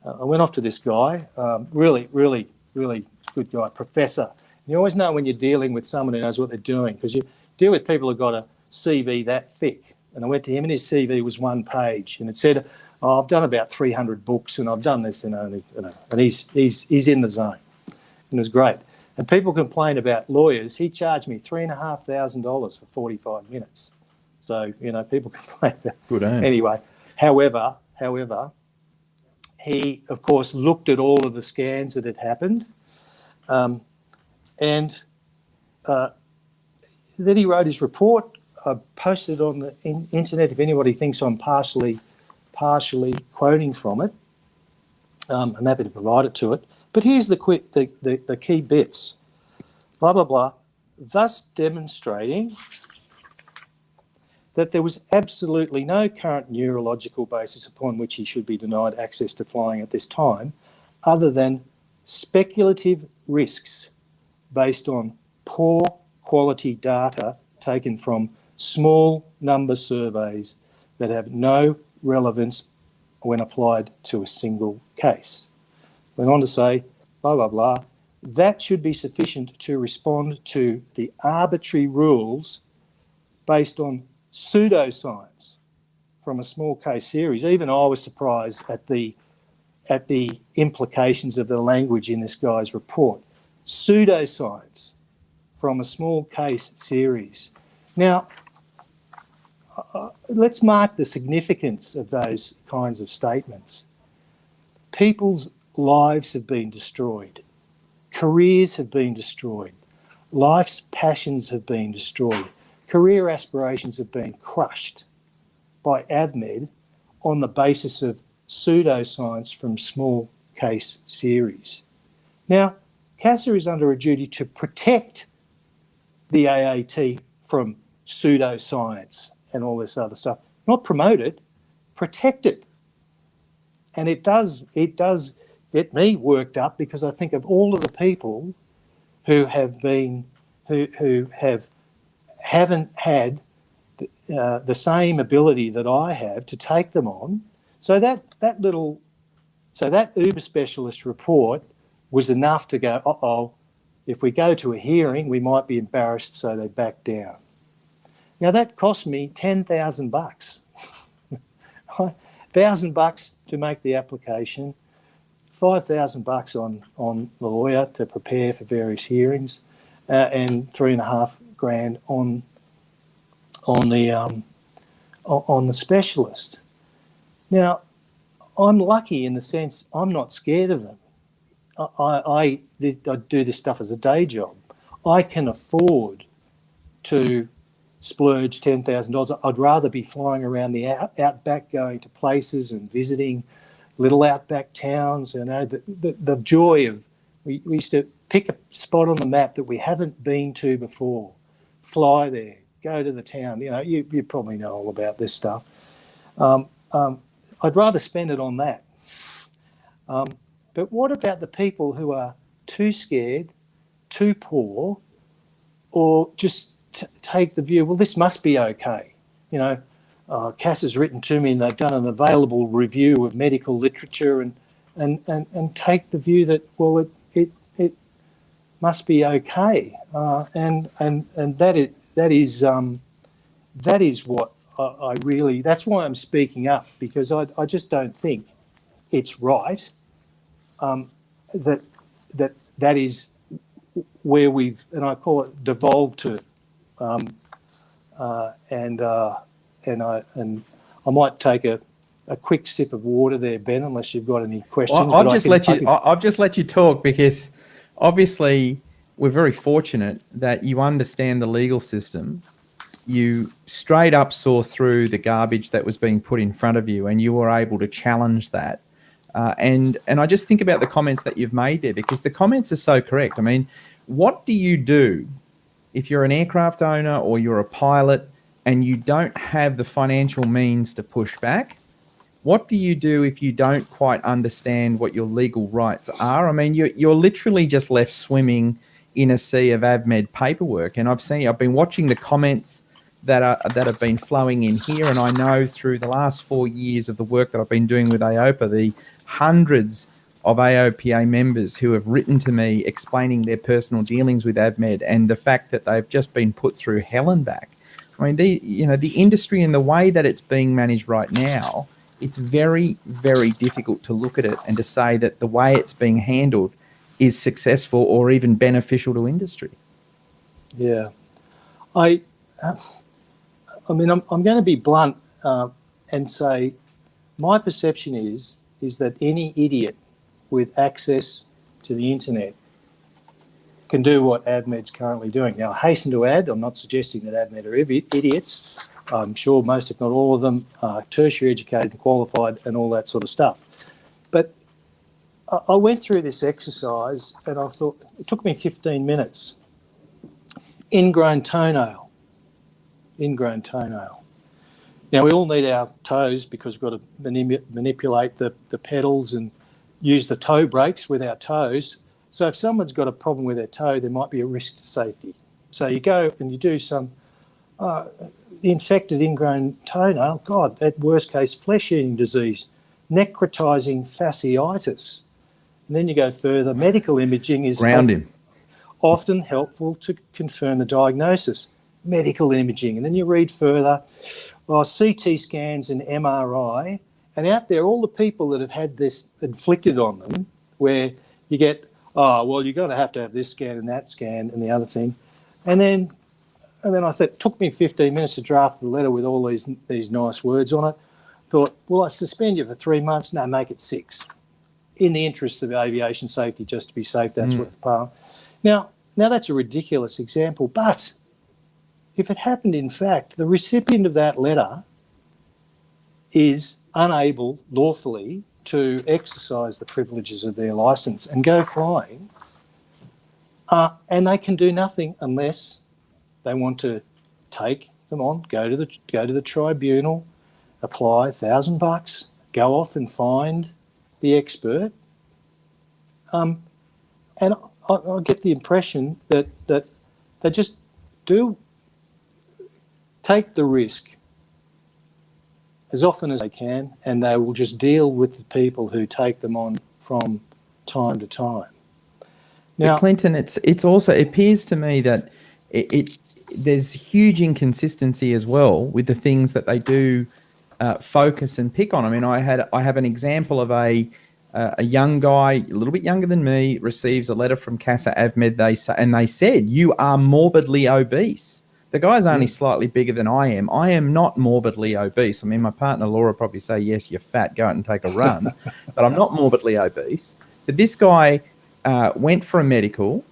I went off to this guy. Really good guy, professor. You always know when you're dealing with someone who knows what they're doing, because you deal with people who've got a CV that thick. And I went to him, and his CV was 1 page, and it said, "Oh, I've done about 300 books, and I've done this, and he's in the zone." And it was great. And people complain about lawyers. He charged me $3,500 for 45 minutes. So, people complain about. Good aim. Anyway, however, he, of course, looked at all of the scans that had happened. And then he wrote his report. I posted it on the internet if anybody thinks I'm partially quoting from it. I'm happy to provide it to it. But here's the key bits. Blah, blah, blah. Thus demonstrating that there was absolutely no current neurological basis upon which he should be denied access to flying at this time, other than speculative risks based on poor quality data taken from small number surveys that have no relevance when applied to a single case. Went on to say, blah, blah, blah, that should be sufficient to respond to the arbitrary rules based on pseudoscience from a small case series. Even I was surprised at the implications of the language in this guy's report. Pseudoscience from a small case series. Now, let's mark the significance of those kinds of statements. People's lives have been destroyed. Careers have been destroyed. Life's passions have been destroyed. Career aspirations have been crushed by Avmed on the basis of pseudoscience from small case series. Now, CASA is under a duty to protect the AAT from pseudoscience and all this other stuff. Not promote it, protect it. And it does get me worked up, because I think of all of the people who haven't had the same ability that I have to take them on. So that Uber specialist report was enough to go, uh-oh, if we go to a hearing, we might be embarrassed, so they back down. Now that cost me $10,000, $1,000 to make the application, $5,000 on the lawyer to prepare for various hearings, and $3,500 on the specialist. Now, I'm lucky in the sense I'm not scared of them. I do this stuff as a day job. I can afford to splurge $10,000. I'd rather be flying around the outback, going to places and visiting little outback towns. The joy of, we used to pick a spot on the map that we haven't been to before, fly there, go to the town. You probably know all about this stuff. I'd rather spend it on that. But what about the people who are too scared, too poor, or just take the view, well, this must be okay. CASA's written to me and they've done an available review of medical literature and take the view that, well, it must be okay. And that is what I really, that's why I'm speaking up, because I just don't think it's right that is where we've, and I call it, devolved to. And I might take a quick sip of water there, Ben, unless you've got any questions. Well, I've just let you talk, because obviously we're very fortunate that you understand the legal system. You straight up saw through the garbage that was being put in front of you, and you were able to challenge that. And I just think about the comments that you've made there, because the comments are so correct. I mean, what do you do if you're an aircraft owner or you're a pilot and you don't have the financial means to push back? what do you do if you don't quite understand what your legal rights are? I mean, you're literally just left swimming in a sea of Avmed paperwork. And I've been watching the comments that have been flowing in here, and I know through the last 4 years of the work that I've been doing with AOPA, the hundreds of AOPA members who have written to me explaining their personal dealings with Avmed and the fact that they've just been put through hell and back. I mean, the industry and the way that it's being managed right now, it's very, very difficult to look at it and to say that the way it's being handled is successful or even beneficial to industry. Yeah, I mean, I'm going to be blunt and say my perception is that any idiot with access to the internet can do what Avmed's currently doing. Now, I hasten to add, I'm not suggesting that Avmed are idiots. I'm sure most, if not all of them, are tertiary educated and qualified and all that sort of stuff. But I went through this exercise and I thought, it took me 15 minutes. Ingrown toenail. Now, we all need our toes because we've got to manipulate the pedals and use the toe brakes with our toes. So if someone's got a problem with their toe, there might be a risk to safety. So you go and you do some infected ingrown toenail, God, at worst case, flesh-eating disease, necrotizing fasciitis. And then you go further, medical imaging is often helpful to confirm the diagnosis. Medical imaging. And then you read further, CT scans and MRI, and out there, all the people that have had this inflicted on them, where you get, you're going to have this scan and that scan and the other thing. And then I thought, it took me 15 minutes to draft the letter with all these nice words on it. Thought, I suspend you for 3 months? No, make it 6. In the interests of aviation safety, just to be safe, that's what the Parliament. Now that's a ridiculous example, but if it happened in fact, the recipient of that letter is unable lawfully to exercise the privileges of their licence and go flying, and they can do nothing unless they want to take them on, go to the tribunal, apply $1,000, go off and find the expert, and I get the impression that they just do take the risk as often as they can, and they will just deal with the people who take them on from time to time. Now, but Clinton, it's also, it appears to me that there's huge inconsistency as well with the things that they do focus and pick on. I mean, I have an example of a young guy, a little bit younger than me, receives a letter from CASA Avmed. They said, "You are morbidly obese." The guy's only slightly bigger than I am. I am not morbidly obese. I mean, my partner Laura probably say, "Yes, you're fat. Go out and take a run," but I'm not morbidly obese. But this guy went for a medical.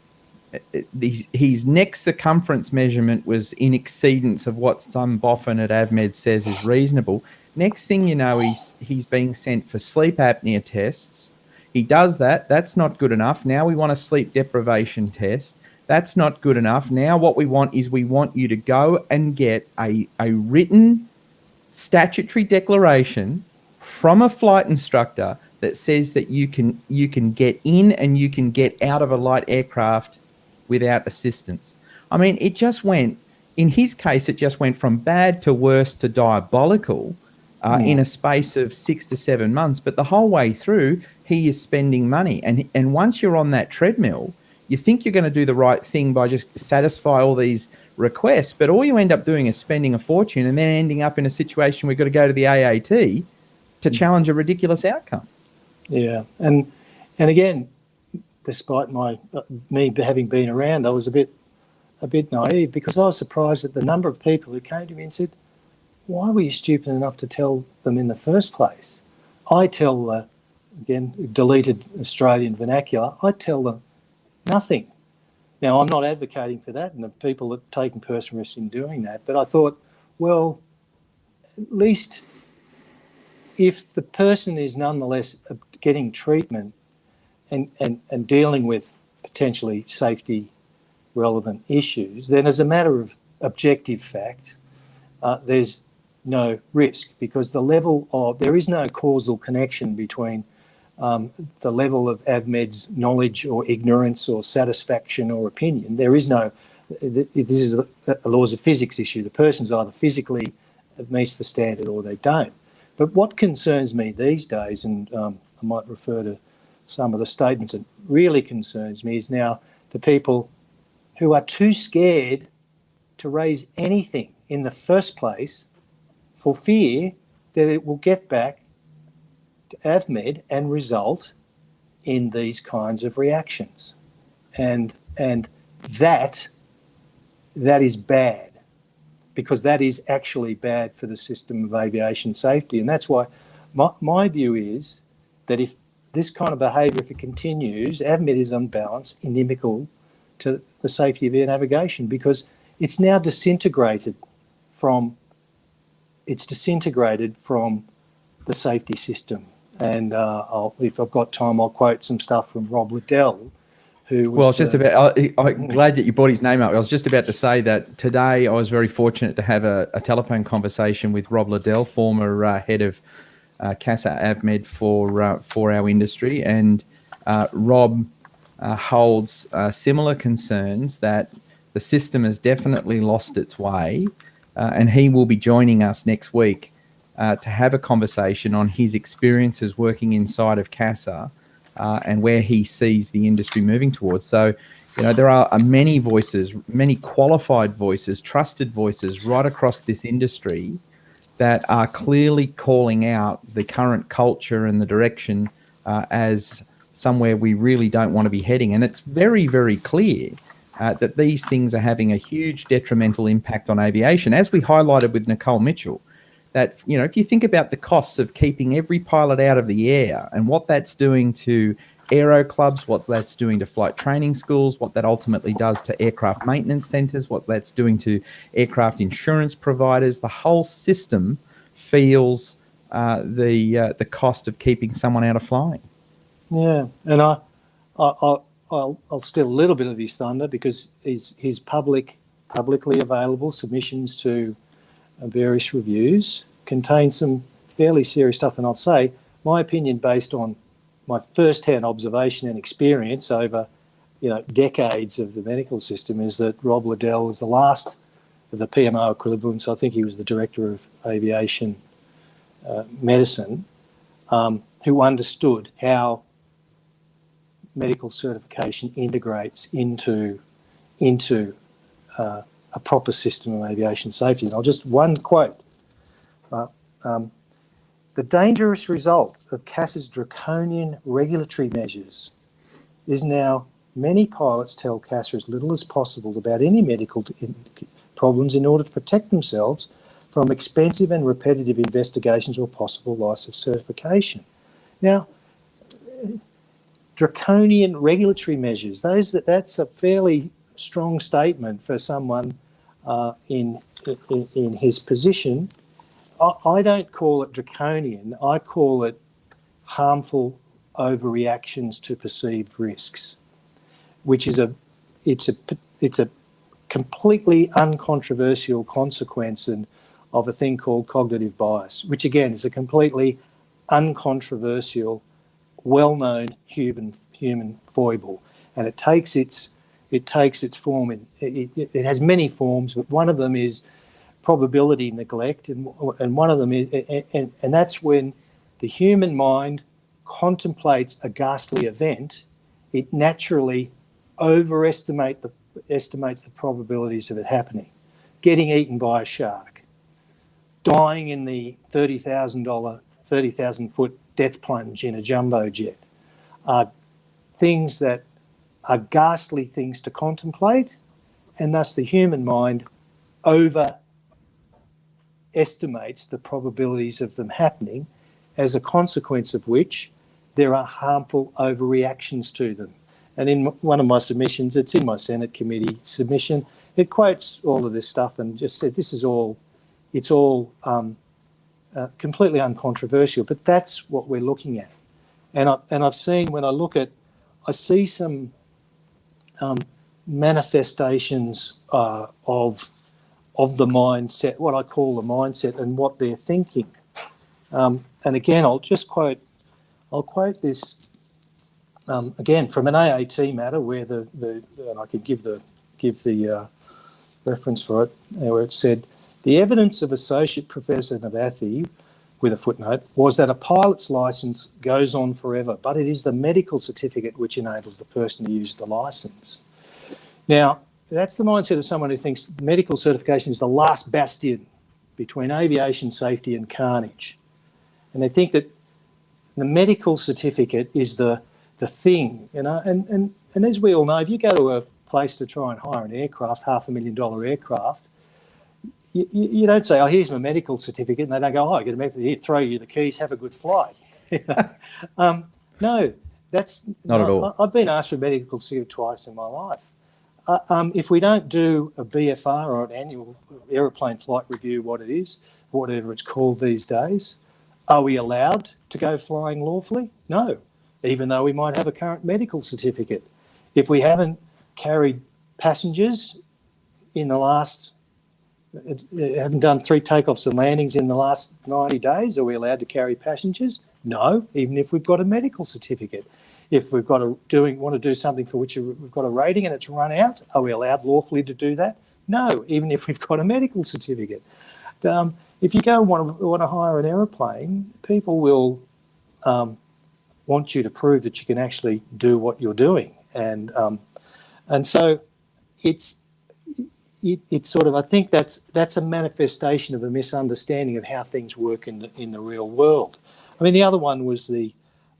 His neck circumference measurement was in exceedance of what some boffin at Avmed says is reasonable. Next thing you know, he's being sent for sleep apnea tests. He does that. That's not good enough. Now we want a sleep deprivation test. That's not good enough. Now what we want you to go and get a written statutory declaration from a flight instructor that says that you can get in and you can get out of a light aircraft without assistance. I mean, it just went, in his case, it just went from bad to worse to diabolical in a space of 6 to 7 months. But the whole way through, he is spending money. And once you're on that treadmill, you think you're going to do the right thing by just satisfy all these requests, but all you end up doing is spending a fortune and then ending up in a situation where you've got to go to the AAT to challenge a ridiculous outcome. Yeah, and again, despite me having been around, I was a bit naive, because I was surprised at the number of people who came to me and said, "Why were you stupid enough to tell them in the first place?" I tell, again, deleted Australian vernacular, I tell them nothing. Now, I'm not advocating for that, and the people that are taking personal risk in doing that, but I thought, well, at least if the person is nonetheless getting treatment and dealing with potentially safety relevant issues, then as a matter of objective fact, there's no risk, because there is no causal connection between the level of Avmed's knowledge or ignorance or satisfaction or opinion. There is no, this is a laws of physics issue. The person's either physically meets the standard or they don't. But what concerns me these days, and I might refer to some of the statements that really concerns me, is now the people who are too scared to raise anything in the first place for fear that it will get back to Avmed and result in these kinds of reactions. And that is bad, because that is actually bad for the system of aviation safety. And that's why my view is that if this kind of behaviour, if it continues, Avmed is unbalanced, inimical to the safety of air navigation, because it's now disintegrated from the safety system. And if I've got time, I'll quote some stuff from Rob Liddell, who was... Well, I'm glad that you brought his name up. I was just about to say that today I was very fortunate to have a telephone conversation with Rob Liddell, former head of CASA Avmed for our industry. And Rob holds similar concerns that the system has definitely lost its way, and he will be joining us next week to have a conversation on his experiences working inside of CASA and where he sees the industry moving towards. So, there are many voices, many qualified voices, trusted voices right across this industry that are clearly calling out the current culture and the direction as somewhere we really don't want to be heading. And it's very, very clear that these things are having a huge detrimental impact on aviation, as we highlighted with Nicole Mitchell. That, if you think about the costs of keeping every pilot out of the air and what that's doing to aero clubs, what that's doing to flight training schools, what that ultimately does to aircraft maintenance centres, what that's doing to aircraft insurance providers, the whole system feels the cost of keeping someone out of flying. Yeah, and I'll steal a little bit of his thunder, because his publicly available submissions to various reviews contain some fairly serious stuff. And I'll say my opinion, based on my first-hand observation and experience over decades of the medical system, is that Rob Liddell was the last of the PMO equivalents. I think he was the Director of Aviation Medicine, who understood how medical certification integrates into a proper system of aviation safety. And I'll just one quote. The dangerous result of CASA's draconian regulatory measures is now many pilots tell CASA as little as possible about any medical problems in order to protect themselves from expensive and repetitive investigations or possible loss of certification. Now, draconian regulatory measures, that's a fairly strong statement for someone in his position. I don't call it draconian. I call it harmful overreactions to perceived risks, which is a completely uncontroversial consequence of a thing called cognitive bias, which again is a completely uncontroversial, well-known human foible, and it takes its form. It has many forms, but one of them is probability neglect, and one of them is, and that's when the human mind contemplates a ghastly event, it naturally estimates the probabilities of it happening. Getting eaten by a shark, dying in the $30,000-foot death plunge in a jumbo jet, are things that are ghastly things to contemplate, and thus the human mind overestimates the probabilities of them happening, as a consequence of which there are harmful overreactions to them. And in one of my submissions, it's in my Senate committee submission, it quotes all of this stuff and just said it's all completely uncontroversial, but that's what we're looking at. And I've seen, when I see some manifestations of of the mindset, what I call the mindset and what they're thinking. And again, I'll quote this again from an AAT matter where and I could give the reference for it, where it said, the evidence of Associate Professor Navathi, with a footnote, was that a pilot's licence goes on forever, but it is the medical certificate which enables the person to use the licence. Now, that's the mindset of someone who thinks medical certification is the last bastion between aviation safety and carnage. And they think that the medical certificate is the thing, you know, and as we all know, if you go to a place to try and hire an aircraft, $500,000 aircraft, you don't say, oh, here's my medical certificate, and they don't go, oh, I get a medical, here, throw you the keys, have a good flight. No, that's not at all. I've been asked for a medical certificate twice in my life. If we don't do a BFR or an annual aeroplane flight review, what it is, whatever it's called these days, are we allowed to go flying lawfully? No, even though we might have a current medical certificate. If we haven't carried passengers in the last, haven't done 3 takeoffs and landings in the last 90 days, are we allowed to carry passengers? No, even if we've got a medical certificate. If we've got want to do something for which we've got a rating and it's run out, are we allowed lawfully to do that? No, even if we've got a medical certificate. If you go and want to hire an aeroplane, people will want you to prove that you can actually do what you're doing, and so it's sort of, I think that's a manifestation of a misunderstanding of how things work in the real world. I mean, the other one was the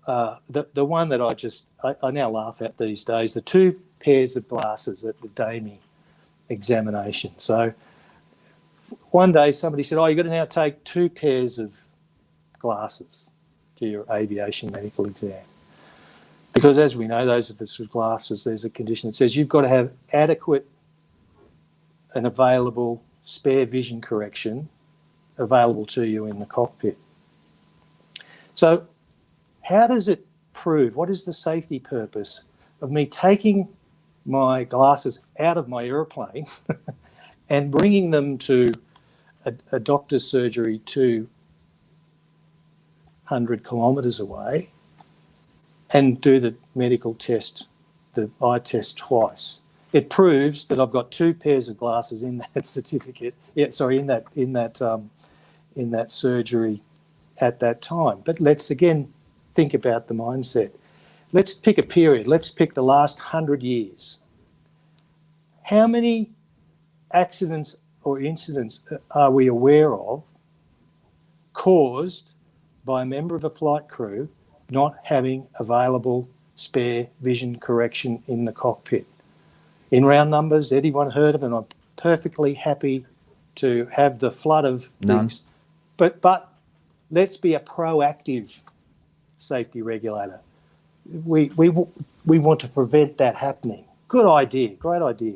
one that I now laugh at these days, the 2 pairs of glasses at the DAME examination. So one day somebody said, oh, you've got to now take 2 pairs of glasses to your aviation medical exam. Because as we know, those of us with glasses, there's a condition that says you've got to have adequate and available spare vision correction available to you in the cockpit. So how does it prove, what is the safety purpose of me taking my glasses out of my aeroplane and bringing them to a doctor's surgery 200 kilometres away and do the medical test, the eye test twice? It proves that I've got 2 pairs of glasses in that certificate. In that surgery at that time. But let's again think about the mindset. Let's pick a period. Let's pick the last 100 years. How many accidents or incidents are we aware of caused by a member of a flight crew not having available spare vision correction in the cockpit? In round numbers, anyone heard of it? I'm perfectly happy to have the flood of things. But let's be a proactive safety regulator. We want to prevent that happening. Good idea, great idea.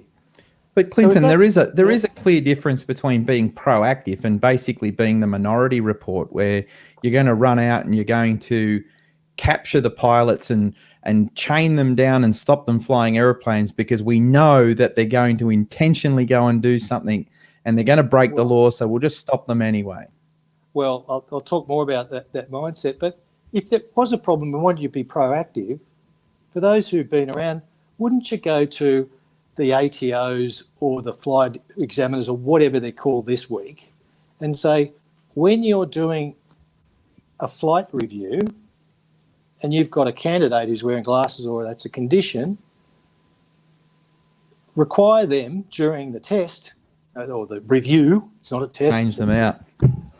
But Clinton, there is a clear difference between being proactive and basically being the minority report, where you're going to run out and you're going to capture the pilots and chain them down and stop them flying aeroplanes because we know that they're going to intentionally go and do something and they're going to break the law, so we'll just stop them anyway. Well, I'll talk more about that mindset, but if there was a problem and wanted you to be proactive, for those who've been around, wouldn't you go to the ATOs or the flight examiners or whatever they're called this week and say, when you're doing a flight review and you've got a candidate who's wearing glasses or that's a condition, require them during the test or the review, it's not a test. Change them out.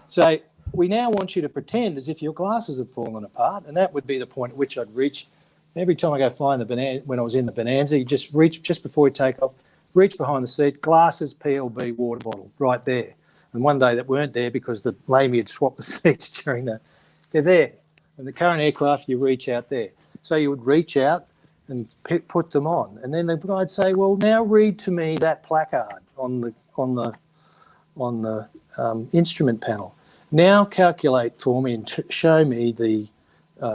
Say, we now want you to pretend as if your glasses have fallen apart, and that would be the point at which I'd reach. Every time I go flying when I was in the Bonanza, you just reach, just before you take off, reach behind the seat, glasses, PLB, water bottle, right there. And one day that weren't there because the lamey had swapped the seats they're there. And the current aircraft, you reach out there. So you would reach out and put them on. And then the guy'd say, well, now read to me that placard on the instrument panel. Now calculate for me and show me the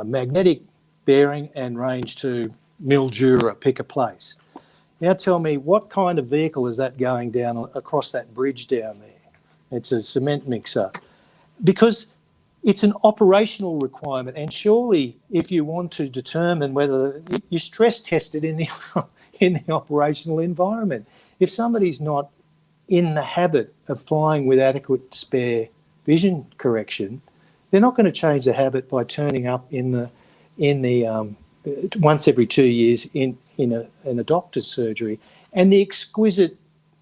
magnetic bearing and range to Mildura, pick a place. Now tell me, what kind of vehicle is that going down across that bridge down there? It's a cement mixer. Because it's an operational requirement, and surely if you want to determine whether you stress test it in the operational environment. If somebody's not in the habit of flying with adequate spare vision correction, they're not going to change the habit by turning up in the once every 2 years in a doctor's surgery. And the exquisite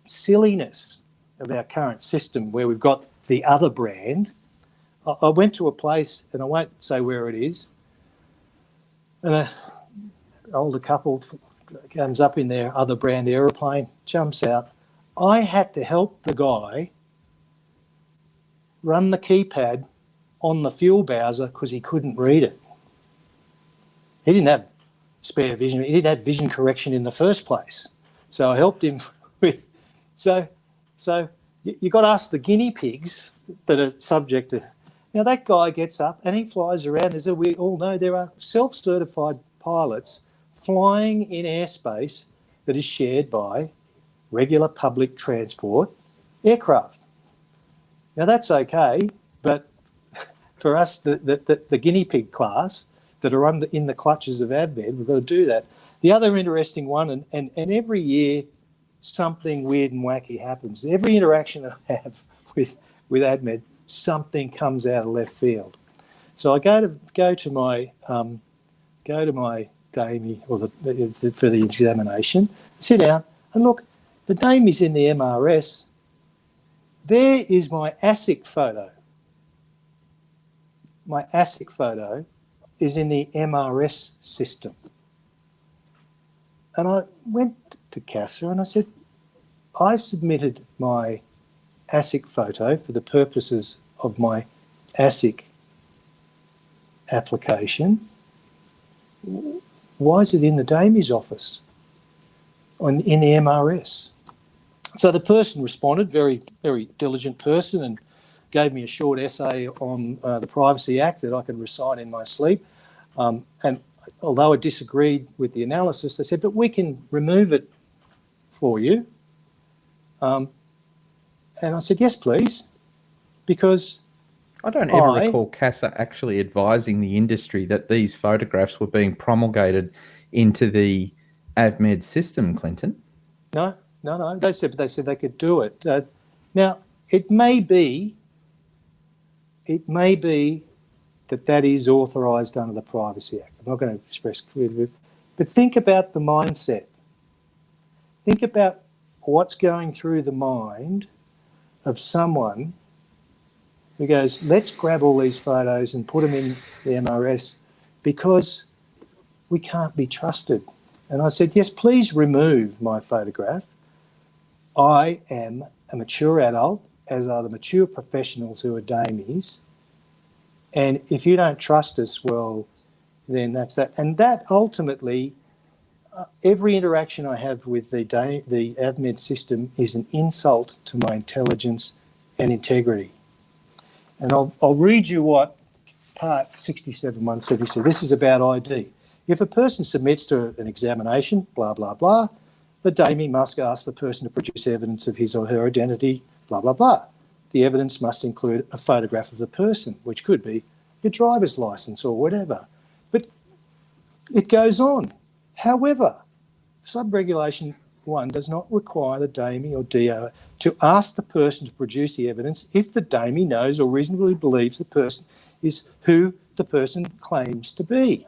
silliness of our current system, where we've got the other brand. I went to a place, and I won't say where it is, and an older couple comes up in their other brand aeroplane, jumps out. I had to help the guy run the keypad on the fuel bowser because he couldn't read it. He didn't have spare vision. He didn't have vision correction in the first place. So I helped him with... So you got to ask the guinea pigs that are subject to... Now, that guy gets up and he flies around. As we all know, there are self-certified pilots flying in airspace that is shared by regular public transport aircraft. Now, that's okay, but for us, the guinea pig class that are in the clutches of Avmed, we've got to do that. The other interesting one, and every year something weird and wacky happens. Every interaction that I have with Avmed, something comes out of left field. So I go to my DAME or for the examination, sit down and look. The DAME is in the MRS. There is my ASIC photo. My ASIC photo is in the MRS system. And I went to CASA and I said, I submitted my ASIC photo for the purposes of my ASIC application. Why is it in the DAME's office, in the MRS? So the person responded, very, very diligent person, and gave me a short essay on the Privacy Act that I could recite in my sleep. And although I disagreed with the analysis, they said, but we can remove it for you. And I said, yes, please, because I don't ever recall CASA actually advising the industry that these photographs were being promulgated into the Avmed system, Clinton. No. They said they could do it. Now, it may be that is authorised under the Privacy Act. I'm not going to express clearly, but think about the mindset. Think about what's going through the mind of someone who goes, let's grab all these photos and put them in the MRS because we can't be trusted. And I said, yes, please remove my photograph. I am a mature adult, as are the mature professionals who are DAMEs. And if you don't trust us, well, then that's that. And that ultimately, every interaction I have with the Avmed system is an insult to my intelligence and integrity. And I'll read you what part 67.170 this is about ID. If a person submits to an examination, blah, blah, blah, the DAME must ask the person to produce evidence of his or her identity, blah, blah, blah. The evidence must include a photograph of the person, which could be your driver's licence or whatever. But it goes on. However, Sub-Regulation 1 does not require the DAME or DO to ask the person to produce the evidence if the DAME knows or reasonably believes the person is who the person claims to be,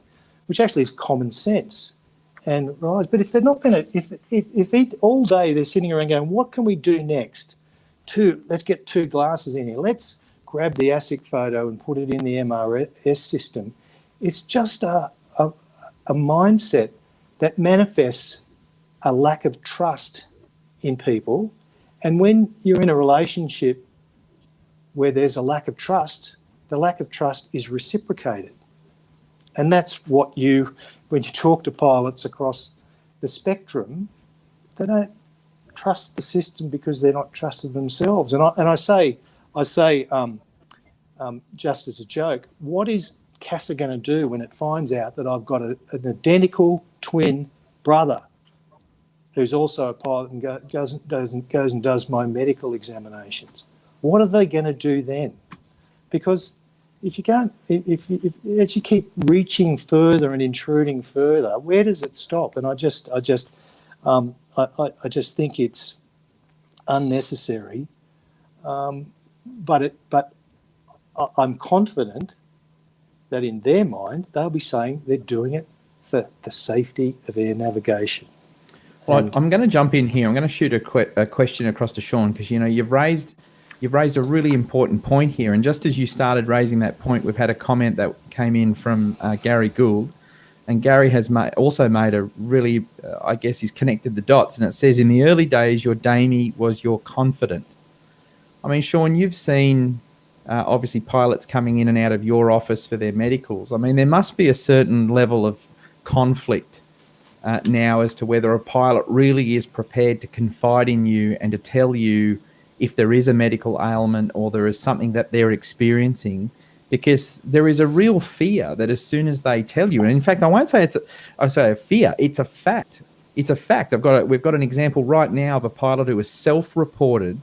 which actually is common sense. And right, but if they're not going to, if all day they're sitting around going, what can we do next? Let's get 2 glasses in here. Let's grab the ASIC photo and put it in the MRS system. It's just a mindset that manifests a lack of trust in people. And when you're in a relationship where there's a lack of trust, the lack of trust is reciprocated. And that's what when you talk to pilots across the spectrum, they don't trust the system because they're not trusted themselves. And I say, just as a joke, what is CASA going to do when it finds out that I've got an identical twin brother? who's also a pilot and goes and does my medical examinations. What are they going to do then? Because if you can't, if as you keep reaching further and intruding further, where does it stop? And I just think it's unnecessary. But I'm confident that in their mind they'll be saying they're doing it for the safety of air navigation. Well, I'm going to jump in here. I'm going to shoot a question across to Sean, because you've raised a really important point here. And just as you started raising that point, we've had a comment that came in from Gary Gould, and Gary has also made a really, I guess he's connected the dots, and it says, in the early days, your DAME was your confidant. I mean, Sean, you've seen obviously pilots coming in and out of your office for their medicals. I mean, there must be a certain level of conflict now as to whether a pilot really is prepared to confide in you and to tell you if there is a medical ailment or there is something that they're experiencing, because there is a real fear that as soon as they tell you, and in fact, I won't say I say a fear, it's a fact. It's a fact. We've got an example right now of a pilot who was self-reported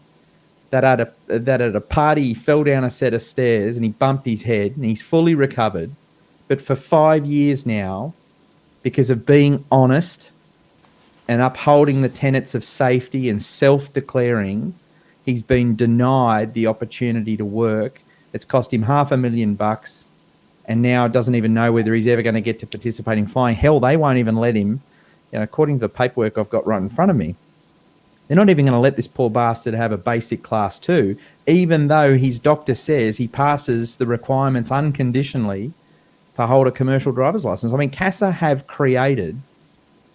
that at a party he fell down a set of stairs and he bumped his head, and he's fully recovered. But for 5 years now, because of being honest and upholding the tenets of safety and self-declaring, he's been denied the opportunity to work. It's cost him $500,000, and now doesn't even know whether he's ever going to get to participate in flying. Hell, they won't even let him, according to the paperwork I've got right in front of me, they're not even going to let this poor bastard have a basic class 2, even though his doctor says he passes the requirements unconditionally to hold a commercial driver's license. I mean, CASA have created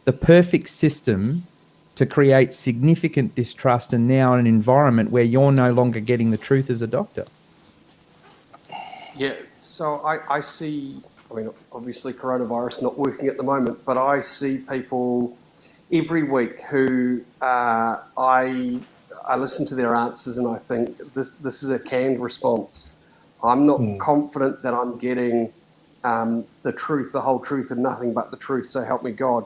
the perfect system to create significant distrust, and now in an environment where you're no longer getting the truth as a doctor. Yeah, so I see, I mean, obviously coronavirus not working at the moment, but I see people every week who I listen to their answers and I think this is a canned response. I'm not confident that I'm getting the truth, the whole truth, and nothing but the truth, so help me God.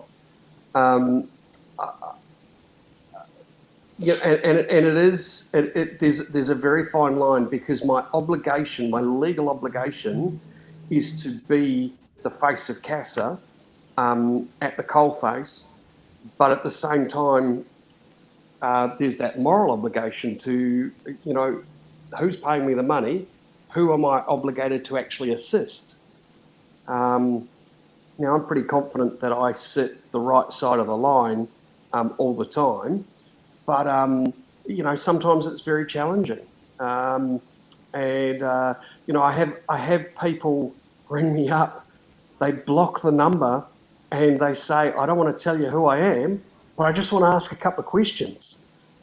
Yeah, and it is, there's a very fine line, because my obligation, my legal obligation, is to be the face of CASA at the coalface, but at the same time, there's that moral obligation to, who's paying me the money? Who am I obligated to actually assist? Now, I'm pretty confident that I sit the right side of the line all the time, but, sometimes it's very challenging. I have people ring me up, they block the number and they say, I don't want to tell you who I am, but I just want to ask a couple of questions.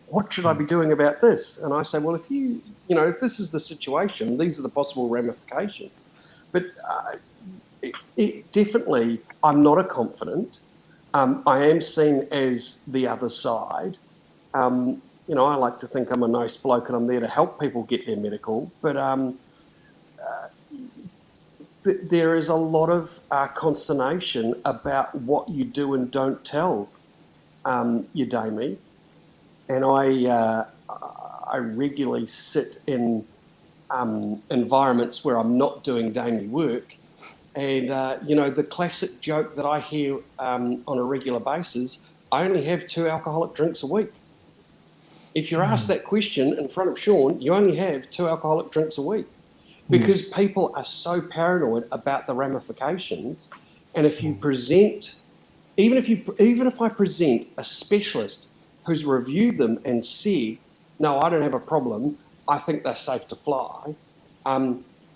What should I be doing about this? And I say, well, if this is the situation, these are the possible ramifications. But definitely, I'm not a confidant. I am seen as the other side. I like to think I'm a nice bloke and I'm there to help people get their medical. But there is a lot of consternation about what you do and don't tell your DAME. And I regularly sit in environments where I'm not doing DAME work. And, the classic joke that I hear on a regular basis, I only have 2 alcoholic drinks a week. If you're asked that question in front of Sean, you only have 2 alcoholic drinks a week, because people are so paranoid about the ramifications. And if you present, even if I present a specialist who's reviewed them and said, no, I don't have a problem, I think they're safe to fly,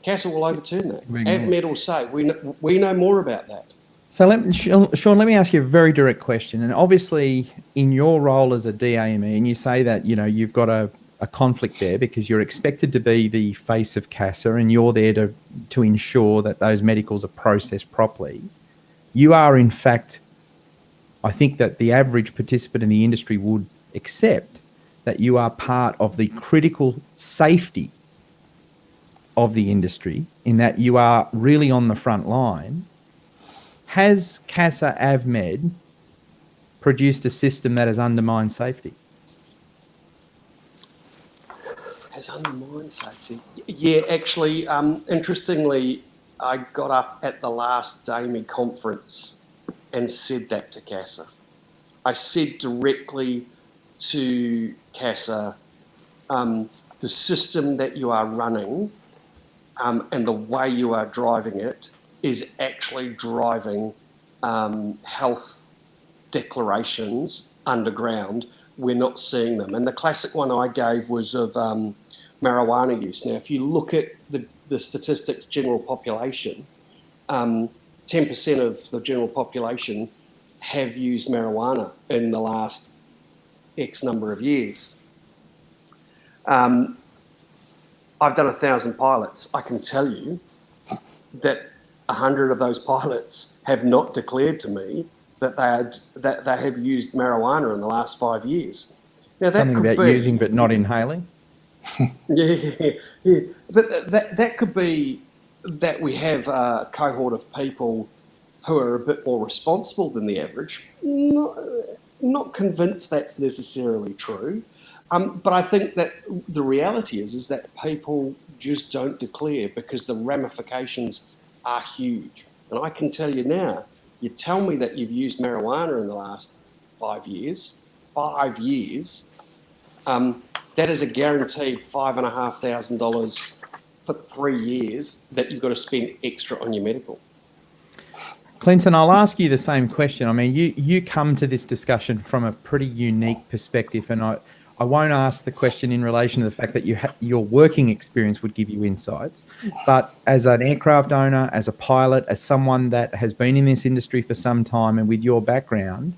CASA will overturn that. Avmed will say, we know more about that. So, Sean, let me ask you a very direct question. And obviously, in your role as a DAME, and you say that, you've got a conflict there because you're expected to be the face of CASA and you're there to ensure that those medicals are processed properly. You are, in fact, I think that the average participant in the industry would accept that you are part of the critical safety of the industry, in that you are really on the front line. Has CASA Avmed produced a system that has undermined safety? Has undermined safety? Yeah, actually, interestingly, I got up at the last DAME conference and said that to CASA. I said directly to CASA, the system that you are running and the way you are driving it is actually driving health declarations underground. We're not seeing them. And the classic one I gave was of marijuana use. Now, if you look at the statistics, general population, 10% of the general population have used marijuana in the last X number of years. I've done 1,000 pilots. I can tell you that 100 of those pilots have not declared to me that they have used marijuana in the last 5 years. Now, that Something could about be, using but not inhaling? yeah. But that could be that we have a cohort of people who are a bit more responsible than the average. Not convinced that's necessarily true. But I think that the reality is that people just don't declare because the ramifications are huge. And I can tell you now, you tell me that you've used marijuana in the last 5 years, that is a guaranteed $5,500 for 3 years that you've got to spend extra on your medical. Clinton, I'll ask you the same question. I mean, you come to this discussion from a pretty unique perspective, and I won't ask the question in relation to the fact that your working experience would give you insights, but as an aircraft owner, as a pilot, as someone that has been in this industry for some time, and with your background,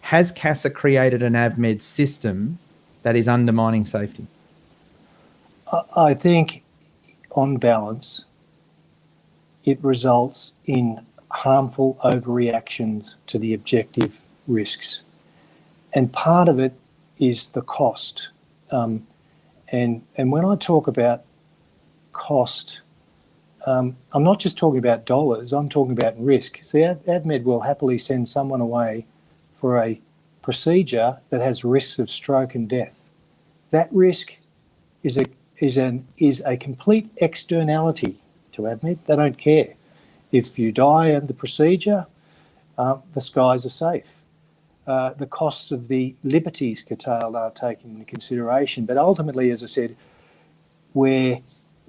has CASA created an Avmed system that is undermining safety? I think, on balance, it results in harmful overreactions to the objective risks. And part of it is the cost. And when I talk about cost, I'm not just talking about dollars, I'm talking about risk. See, Avmed will happily send someone away for a procedure that has risks of stroke and death. That risk is a complete externality to Avmed. They don't care. If you die in the procedure, the skies are safe. The costs of the liberties curtailed are taken into consideration. But ultimately, as I said, where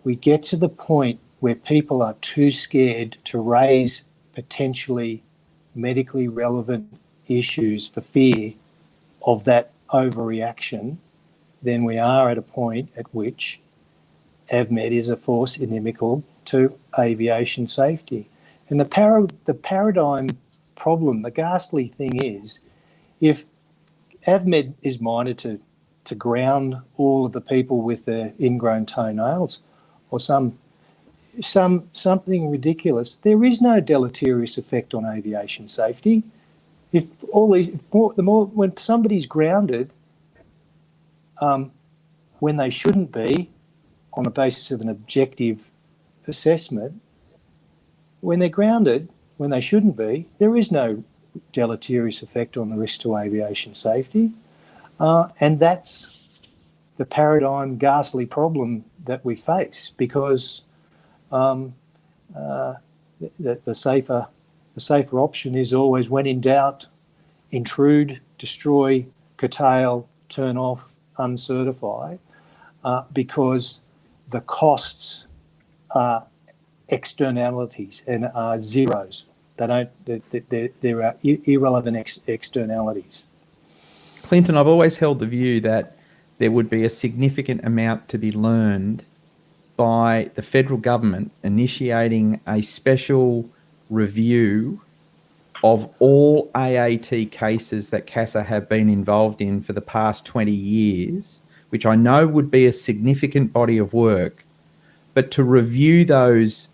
we get to the point where people are too scared to raise potentially medically relevant issues for fear of that overreaction, then we are at a point at which Avmed is a force inimical to aviation safety. And the paradigm problem, the ghastly thing is, if Avmed is minded to ground all of the people with their ingrown toenails or something ridiculous, there is no deleterious effect on aviation safety. When somebody's grounded when they shouldn't be, on the basis of an objective assessment, when they're grounded when they shouldn't be, there is no deleterious effect on the risk to aviation safety. And that's the paradigm ghastly problem that we face, because the safer option is always, when in doubt, intrude, destroy, curtail, turn off, uncertify, because the costs are externalities and are zeros. There are irrelevant externalities. Clinton, I've always held the view that there would be a significant amount to be learned by the federal government initiating a special review of all AAT cases that CASA have been involved in for the past 20 years, which I know would be a significant body of work, but to review those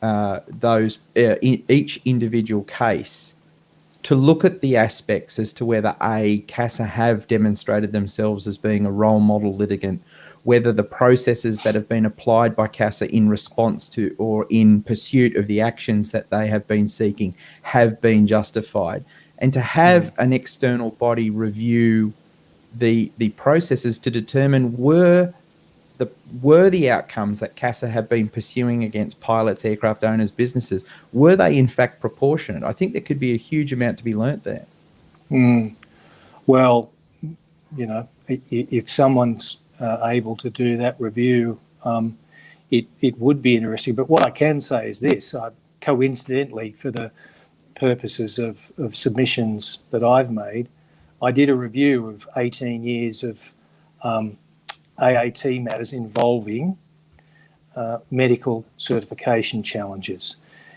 in each individual case, to look at the aspects as to whether CASA have demonstrated themselves as being a role model litigant, whether the processes that have been applied by CASA in response to or in pursuit of the actions that they have been seeking have been justified. and to have an external body review the processes to determine were the outcomes that CASA have been pursuing against pilots, aircraft owners, businesses, were they in fact proportionate? I think there could be a huge amount to be learnt there. Well, you know, if someone's able to do that review, it would be interesting. But what I can say is this: coincidentally, for the purposes of submissions that I've made, I did a review of 18 years of AAT matters involving medical certification challenges.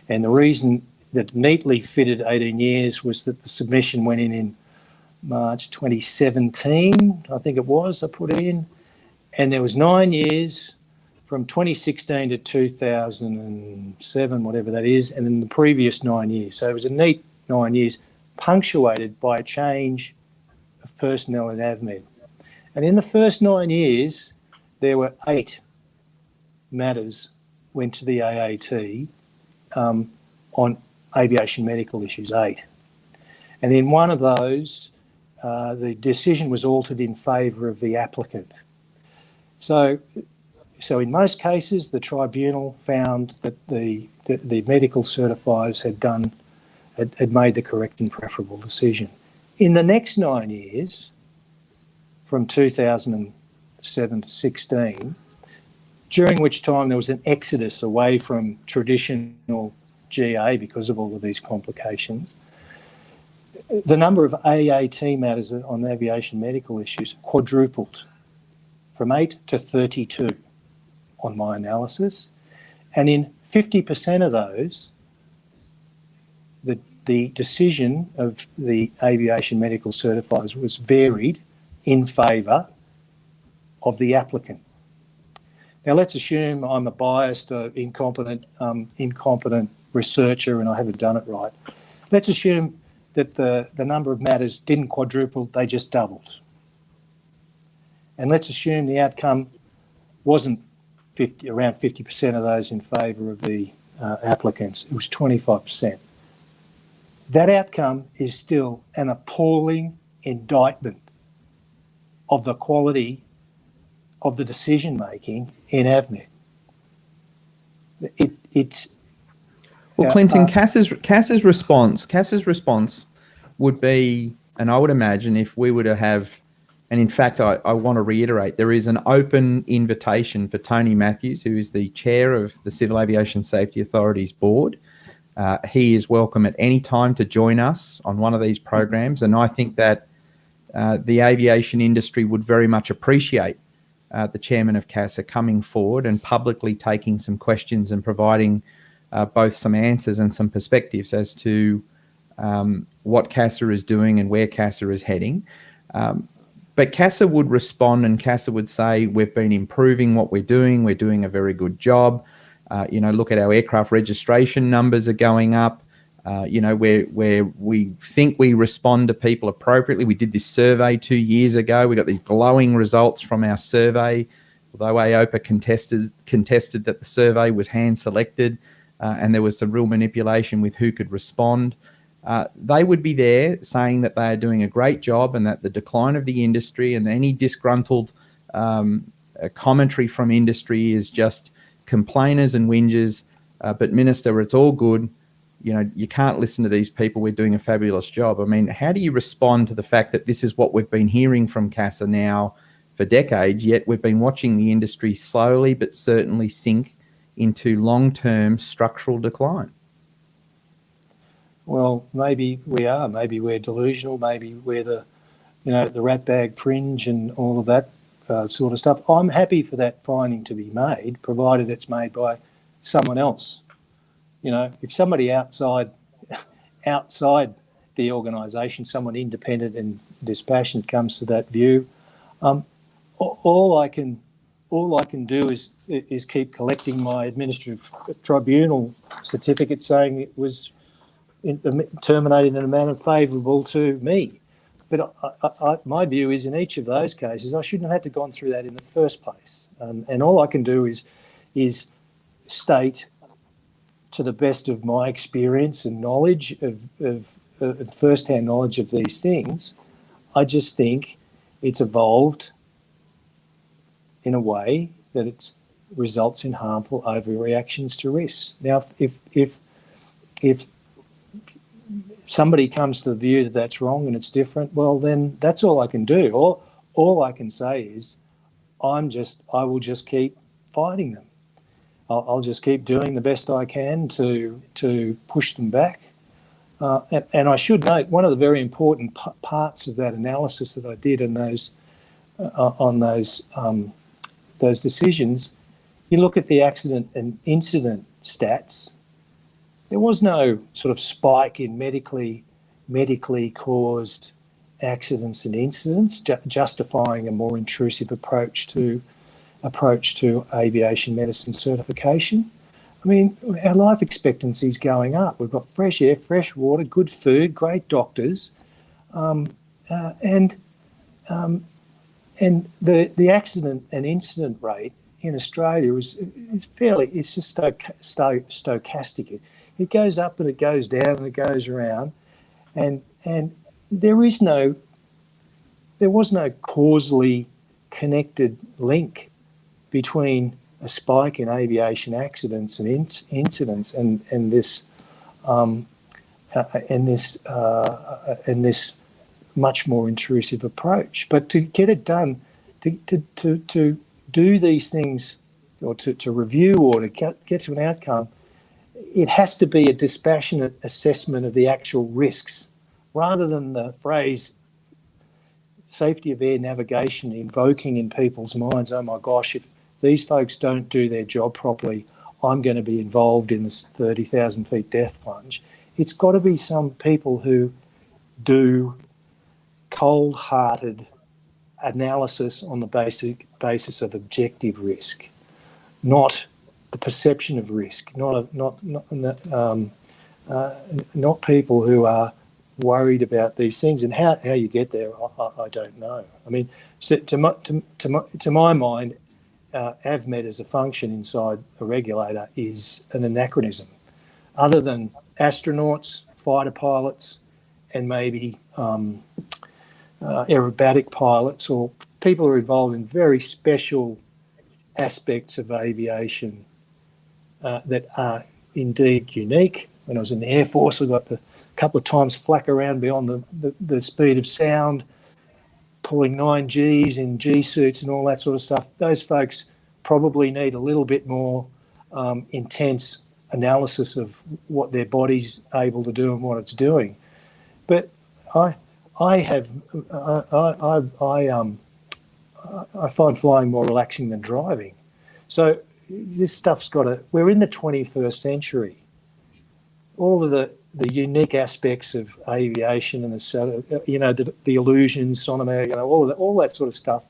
And the reason that neatly fitted 18 years was that the submission went in March 2017, I think it was, I put it in. And there was 9 years from 2016 to 2007, whatever that is, and then the previous 9 years. So it was a neat 9 years punctuated by a change of personnel in AVMED. And in the first 9 years, there were 8 matters went to the AAT on aviation medical issues, 8. And in one of those, the decision was altered in favour of the applicant. So in most cases, the tribunal found that the medical certifiers had made the correct and preferable decision. In the next 9 years, from 2007 to 16, during which time there was an exodus away from traditional GA because of all of these complications, the number of AAT matters on aviation medical issues quadrupled from 8 to 32 on my analysis. And in 50% of those, the decision of the aviation medical certifiers was varied in favour of the applicant. Now, let's assume I'm a biased, incompetent researcher and I haven't done it right. Let's assume that the number of matters didn't quadruple, they just doubled. And let's assume the outcome wasn't around 50% of those in favour of the applicants. It was 25%. That outcome is still an appalling indictment of the quality of the decision-making in AVMED. Well, Clinton, CASA's response would be, and I would imagine if we were to have, and in fact, I want to reiterate, there is an open invitation for Tony Matthews, who is the chair of the Civil Aviation Safety Authority's board. He is welcome at any time to join us on one of these programs, and I think that the aviation industry would very much appreciate the chairman of CASA coming forward and publicly taking some questions and providing both some answers and some perspectives as to what CASA is doing and where CASA is heading. But CASA would respond and CASA would say, we've been improving what we're doing a very good job. Look at our aircraft registration numbers are going up. Where we think we respond to people appropriately. We did this survey 2 years ago. We got these glowing results from our survey, although AOPA contested that the survey was hand-selected and there was some real manipulation with who could respond. They would be there saying that they are doing a great job and that the decline of the industry and any disgruntled commentary from industry is just complainers and whingers. But Minister, it's all good. You can't listen to these people. We're doing a fabulous job. I mean, how do you respond to the fact that this is what we've been hearing from CASA now for decades, yet we've been watching the industry slowly but certainly sink into long-term structural decline? Well, maybe we are. Maybe we're delusional. Maybe we're the ratbag fringe and all of that sort of stuff. I'm happy for that finding to be made, provided it's made by someone else. If somebody outside the organisation, someone independent and dispassionate comes to that view, all I can do is keep collecting my administrative tribunal certificate saying it was terminated in a manner favourable to me. But my view is in each of those cases, I shouldn't have had to gone through that in the first place. And all I can do is state, to the best of my experience and knowledge of first-hand knowledge of these things, I just think it's evolved in a way that it results in harmful overreactions to risks. Now, if somebody comes to the view that that's wrong and it's different, well, then that's all I can do. All I can say is I will just keep fighting them. I'll just keep doing the best I can to push them back. And I should note, one of the very important parts of that analysis that I did on those decisions, you look at the accident and incident stats. There was no sort of spike in medically caused accidents and incidents, justifying a more intrusive approach to aviation medicine certification. I mean, our life expectancy is going up. We've got fresh air, fresh water, good food, great doctors, and the accident and incident rate in Australia is just stochastic. It goes up and it goes down and it goes around, and there was no causally connected link between a spike in aviation accidents and incidents and this much more intrusive approach. But to get it done, to do these things, or to review or to get to an outcome, it has to be a dispassionate assessment of the actual risks, rather than the phrase safety of air navigation invoking in people's minds, oh my gosh, if these folks don't do their job properly, I'm going to be involved in this 30,000 feet death plunge. It's got to be some people who do cold-hearted analysis on the basis of objective risk, not the perception of risk, not people who are worried about these things. And how you get there, I don't know. I mean, so to my mind, Avmed as a function inside a regulator is an anachronism. Other than astronauts, fighter pilots, and maybe aerobatic pilots, or people who are involved in very special aspects of aviation that are indeed unique. When I was in the Air Force, I got a couple of times flak around beyond the speed of sound, pulling 9Gs in G suits and all that sort of stuff. Those folks probably need a little bit more intense analysis of what their body's able to do and what it's doing. But I find flying more relaxing than driving. So this stuff's got to. We're in the 21st century. All of the unique aspects of aviation and the illusions, sonomer, all that sort of stuff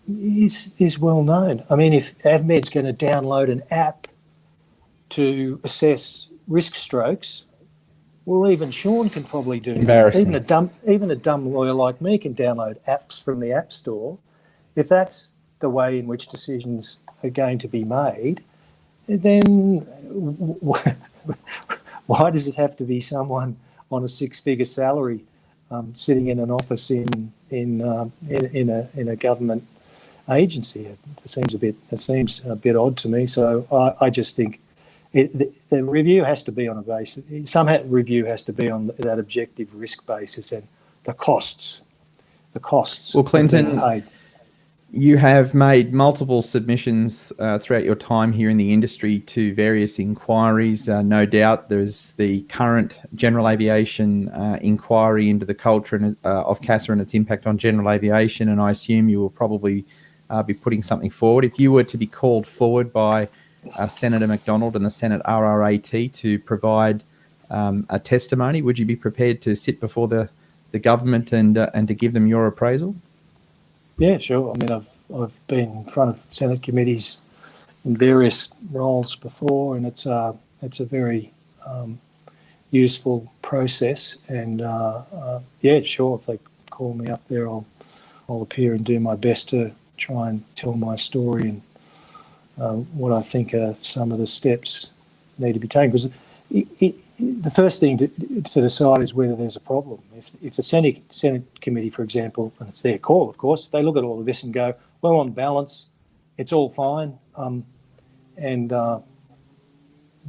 is well known. I mean, if Avmed's going to download an app to assess risk strokes, well, even Sean can probably do that. Even a dumb lawyer like me can download apps from the App Store. If that's the way in which decisions are going to be made, then why does it have to be someone on a six-figure salary sitting in an office in a government agency? It seems a bit odd to me. So I just think the review has to be on a basis. Somehow review has to be on that objective risk basis and the costs. Well, Clinton, you have made multiple submissions throughout your time here in the industry to various inquiries. No doubt there's the current general aviation inquiry into the culture of CASA and its impact on general aviation, and I assume you will probably be putting something forward. If you were to be called forward by Senator McDonald and the Senate RRAT to provide a testimony, would you be prepared to sit before the government and to give them your appraisal? Yeah, sure. I mean, I've been in front of Senate committees in various roles before, and it's a very useful process. And yeah, sure. If they call me up there, I'll appear and do my best to try and tell my story and what I think are some of the steps need to be taken. Because the first thing to decide is whether there's a problem. If the Senate committee, for example, and it's their call, of course, they look at all of this and go, well, on balance, it's all fine, and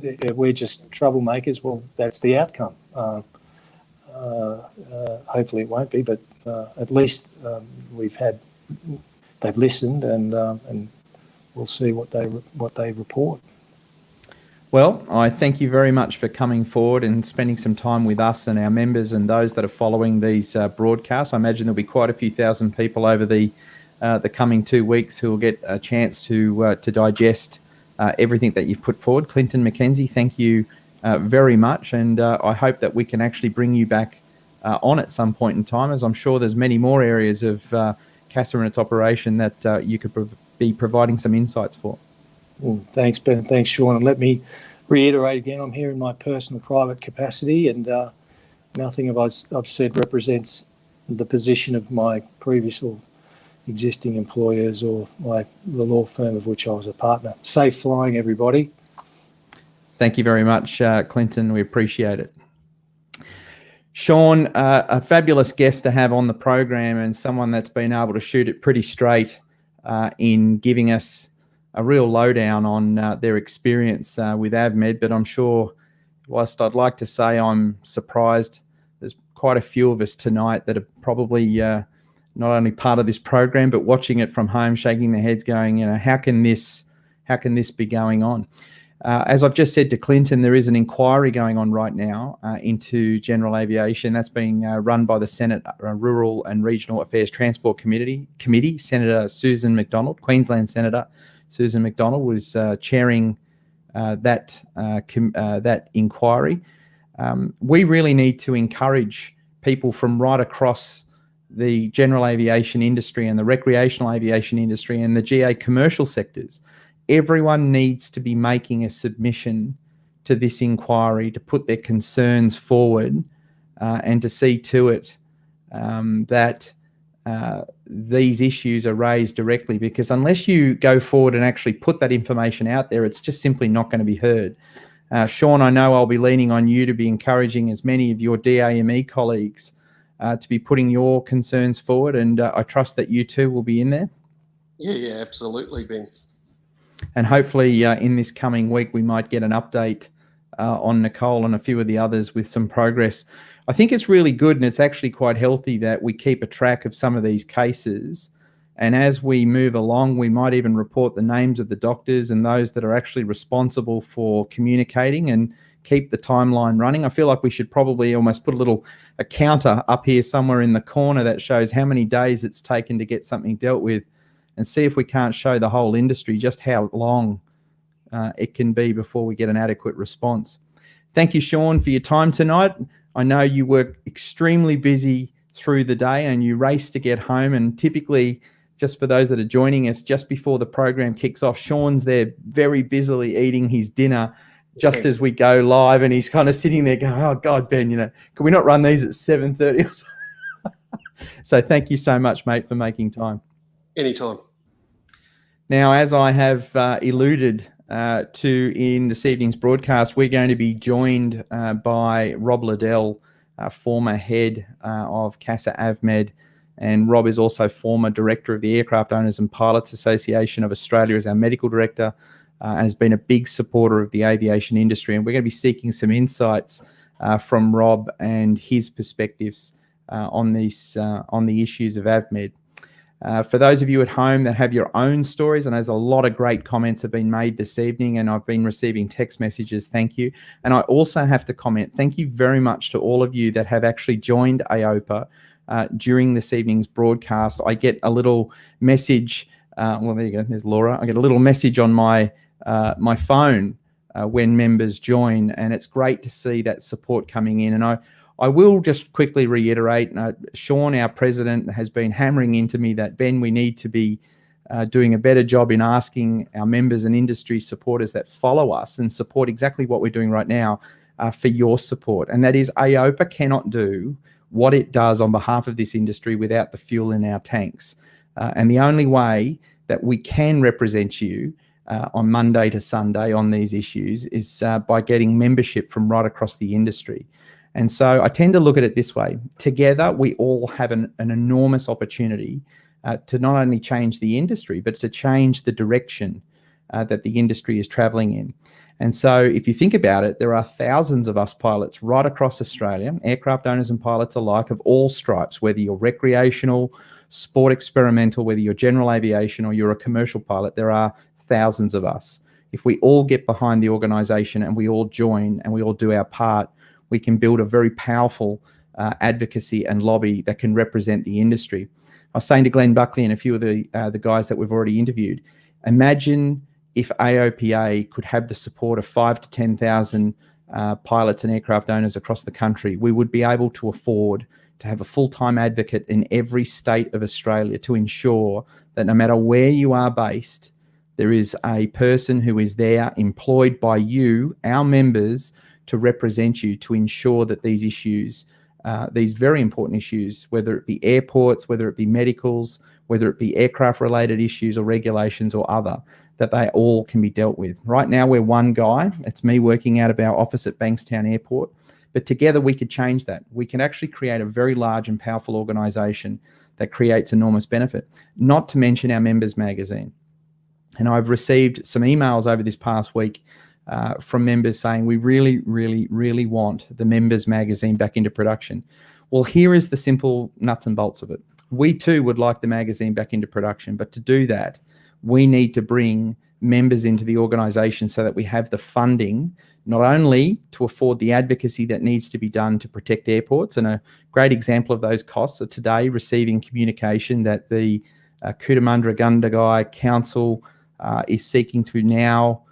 we're just troublemakers, well, that's the outcome. Hopefully it won't be, but at least they've listened, and we'll see what they report. Well, I thank you very much for coming forward and spending some time with us and our members and those that are following these broadcasts. I imagine there'll be quite a few thousand people over the coming 2 weeks who will get a chance to digest everything that you've put forward. Clinton, Mackenzie, thank you very much, and I hope that we can actually bring you back on at some point in time, as I'm sure there's many more areas of CASA and its operation that you could be providing some insights for. Thanks, Ben. Thanks, Sean. And let me reiterate again, I'm here in my personal private capacity, and nothing I've said represents the position of my previous or existing employers or the law firm of which I was a partner. Safe flying, everybody. Thank you very much, Clinton. We appreciate it. Sean, a fabulous guest to have on the program, and someone that's been able to shoot it pretty straight in giving us a real lowdown on their experience with Avmed. But I'm sure, whilst I'd like to say I'm surprised, there's quite a few of us tonight that are probably not only part of this program, but watching it from home, shaking their heads going, how can this be going on? As I've just said to Clinton, there is an inquiry going on right now into general aviation. That's being run by the Senate Rural and Regional Affairs Transport Committee. Senator Susan McDonald, Queensland Senator Susan McDonald, was chairing that inquiry. We really need to encourage people from right across the general aviation industry and the recreational aviation industry and the GA commercial sectors. Everyone needs to be making a submission to this inquiry to put their concerns forward and to see to it that these issues are raised directly, because unless you go forward and actually put that information out there, it's just simply not going to be heard. Sean, I know I'll be leaning on you to be encouraging as many of your DAME colleagues to be putting your concerns forward, and I trust that you too will be in there. Yeah, absolutely, Ben. And hopefully in this coming week, we might get an update on Nicole and a few of the others with some progress. I think it's really good, and it's actually quite healthy that we keep a track of some of these cases. And as we move along, we might even report the names of the doctors and those that are actually responsible for communicating and keep the timeline running. I feel like we should probably almost put a counter up here somewhere in the corner that shows how many days it's taken to get something dealt with, and see if we can't show the whole industry just how long it can be before we get an adequate response. Thank you, Sean, for your time tonight. I know you work extremely busy through the day and you race to get home, and typically, just for those that are joining us, just before the program kicks off, Sean's there very busily eating his dinner just as we go live, and he's kind of sitting there going, oh God, Ben, can we not run these at 7:30 or so? So thank you so much, mate, for making time. Anytime. Now, as I have alluded to in this evening's broadcast, we're going to be joined by Rob Liddell, former head of CASA Avmed, and Rob is also former director of the Aircraft Owners and Pilots Association of Australia as our medical director, and has been a big supporter of the aviation industry. And we're going to be seeking some insights from Rob and his perspectives on the issues of Avmed. For those of you at home that have your own stories, and there's a lot of great comments have been made this evening, and I've been receiving text messages, thank you. And I also have to comment, thank you very much to all of you that have actually joined AOPA during this evening's broadcast. I get a little message, well, there you go, there's Laura. I get a little message on my phone when members join, and it's great to see that support coming in. And I will just quickly reiterate, Sean, our president, has been hammering into me that, Ben, we need to be doing a better job in asking our members and industry supporters that follow us and support exactly what we're doing right now for your support. And that is, AOPA cannot do what it does on behalf of this industry without the fuel in our tanks. And the only way that we can represent you on Monday to Sunday on these issues is by getting membership from right across the industry. And so I tend to look at it this way. Together, we all have an enormous opportunity to not only change the industry, but to change the direction that the industry is traveling in. And so if you think about it, there are thousands of us pilots right across Australia, aircraft owners and pilots alike of all stripes, whether you're recreational, sport experimental, whether you're general aviation or you're a commercial pilot, there are thousands of us. If we all get behind the organisation and we all join and we all do our part, we can build a very powerful advocacy and lobby that can represent the industry. I was saying to Glenn Buckley and a few of the guys that we've already interviewed, imagine if AOPA could have the support of 5,000 to 10,000 pilots and aircraft owners across the country. We would be able to afford to have a full-time advocate in every state of Australia to ensure that no matter where you are based, there is a person who is there employed by you, our members, to represent you, to ensure that these issues, these very important issues, whether it be airports, whether it be medicals, whether it be aircraft-related issues or regulations or other, that they all can be dealt with. Right now, we're one guy. It's me working out of our office at Bankstown Airport. But together, we could change that. We can actually create a very large and powerful organisation that creates enormous benefit, not to mention our members magazine. And I've received some emails over this past week from members saying, we really, really, really want the members magazine back into production. Well, here is the simple nuts and bolts of it. We too would like the magazine back into production, but to do that, we need to bring members into the organisation so that we have the funding, not only to afford the advocacy that needs to be done to protect airports, and a great example of those costs are today receiving communication that the Cootamundra-Gundagai Council is seeking to now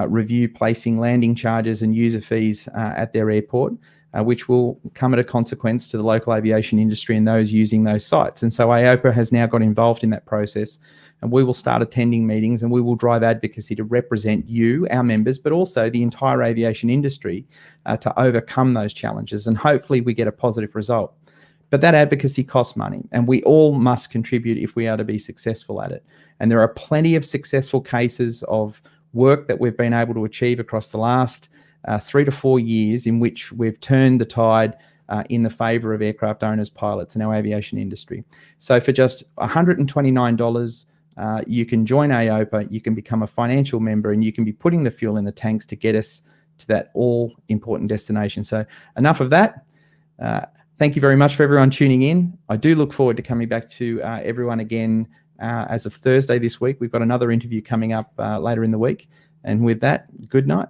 review placing landing charges and user fees at their airport, which will come at a consequence to the local aviation industry and those using those sites. And so AOPA has now got involved in that process, and we will start attending meetings and we will drive advocacy to represent you, our members, but also the entire aviation industry to overcome those challenges. And hopefully we get a positive result. But that advocacy costs money, and we all must contribute if we are to be successful at it. And there are plenty of successful cases of work that we've been able to achieve across the last 3 to 4 years in which we've turned the tide in the favour of aircraft owners, pilots, and our aviation industry. So for just $129, you can join AOPA, you can become a financial member, and you can be putting the fuel in the tanks to get us to that all-important destination. So enough of that. Thank you very much for everyone tuning in. I do look forward to coming back to everyone again as of Thursday this week. We've got another interview coming up later in the week. And with that, good night.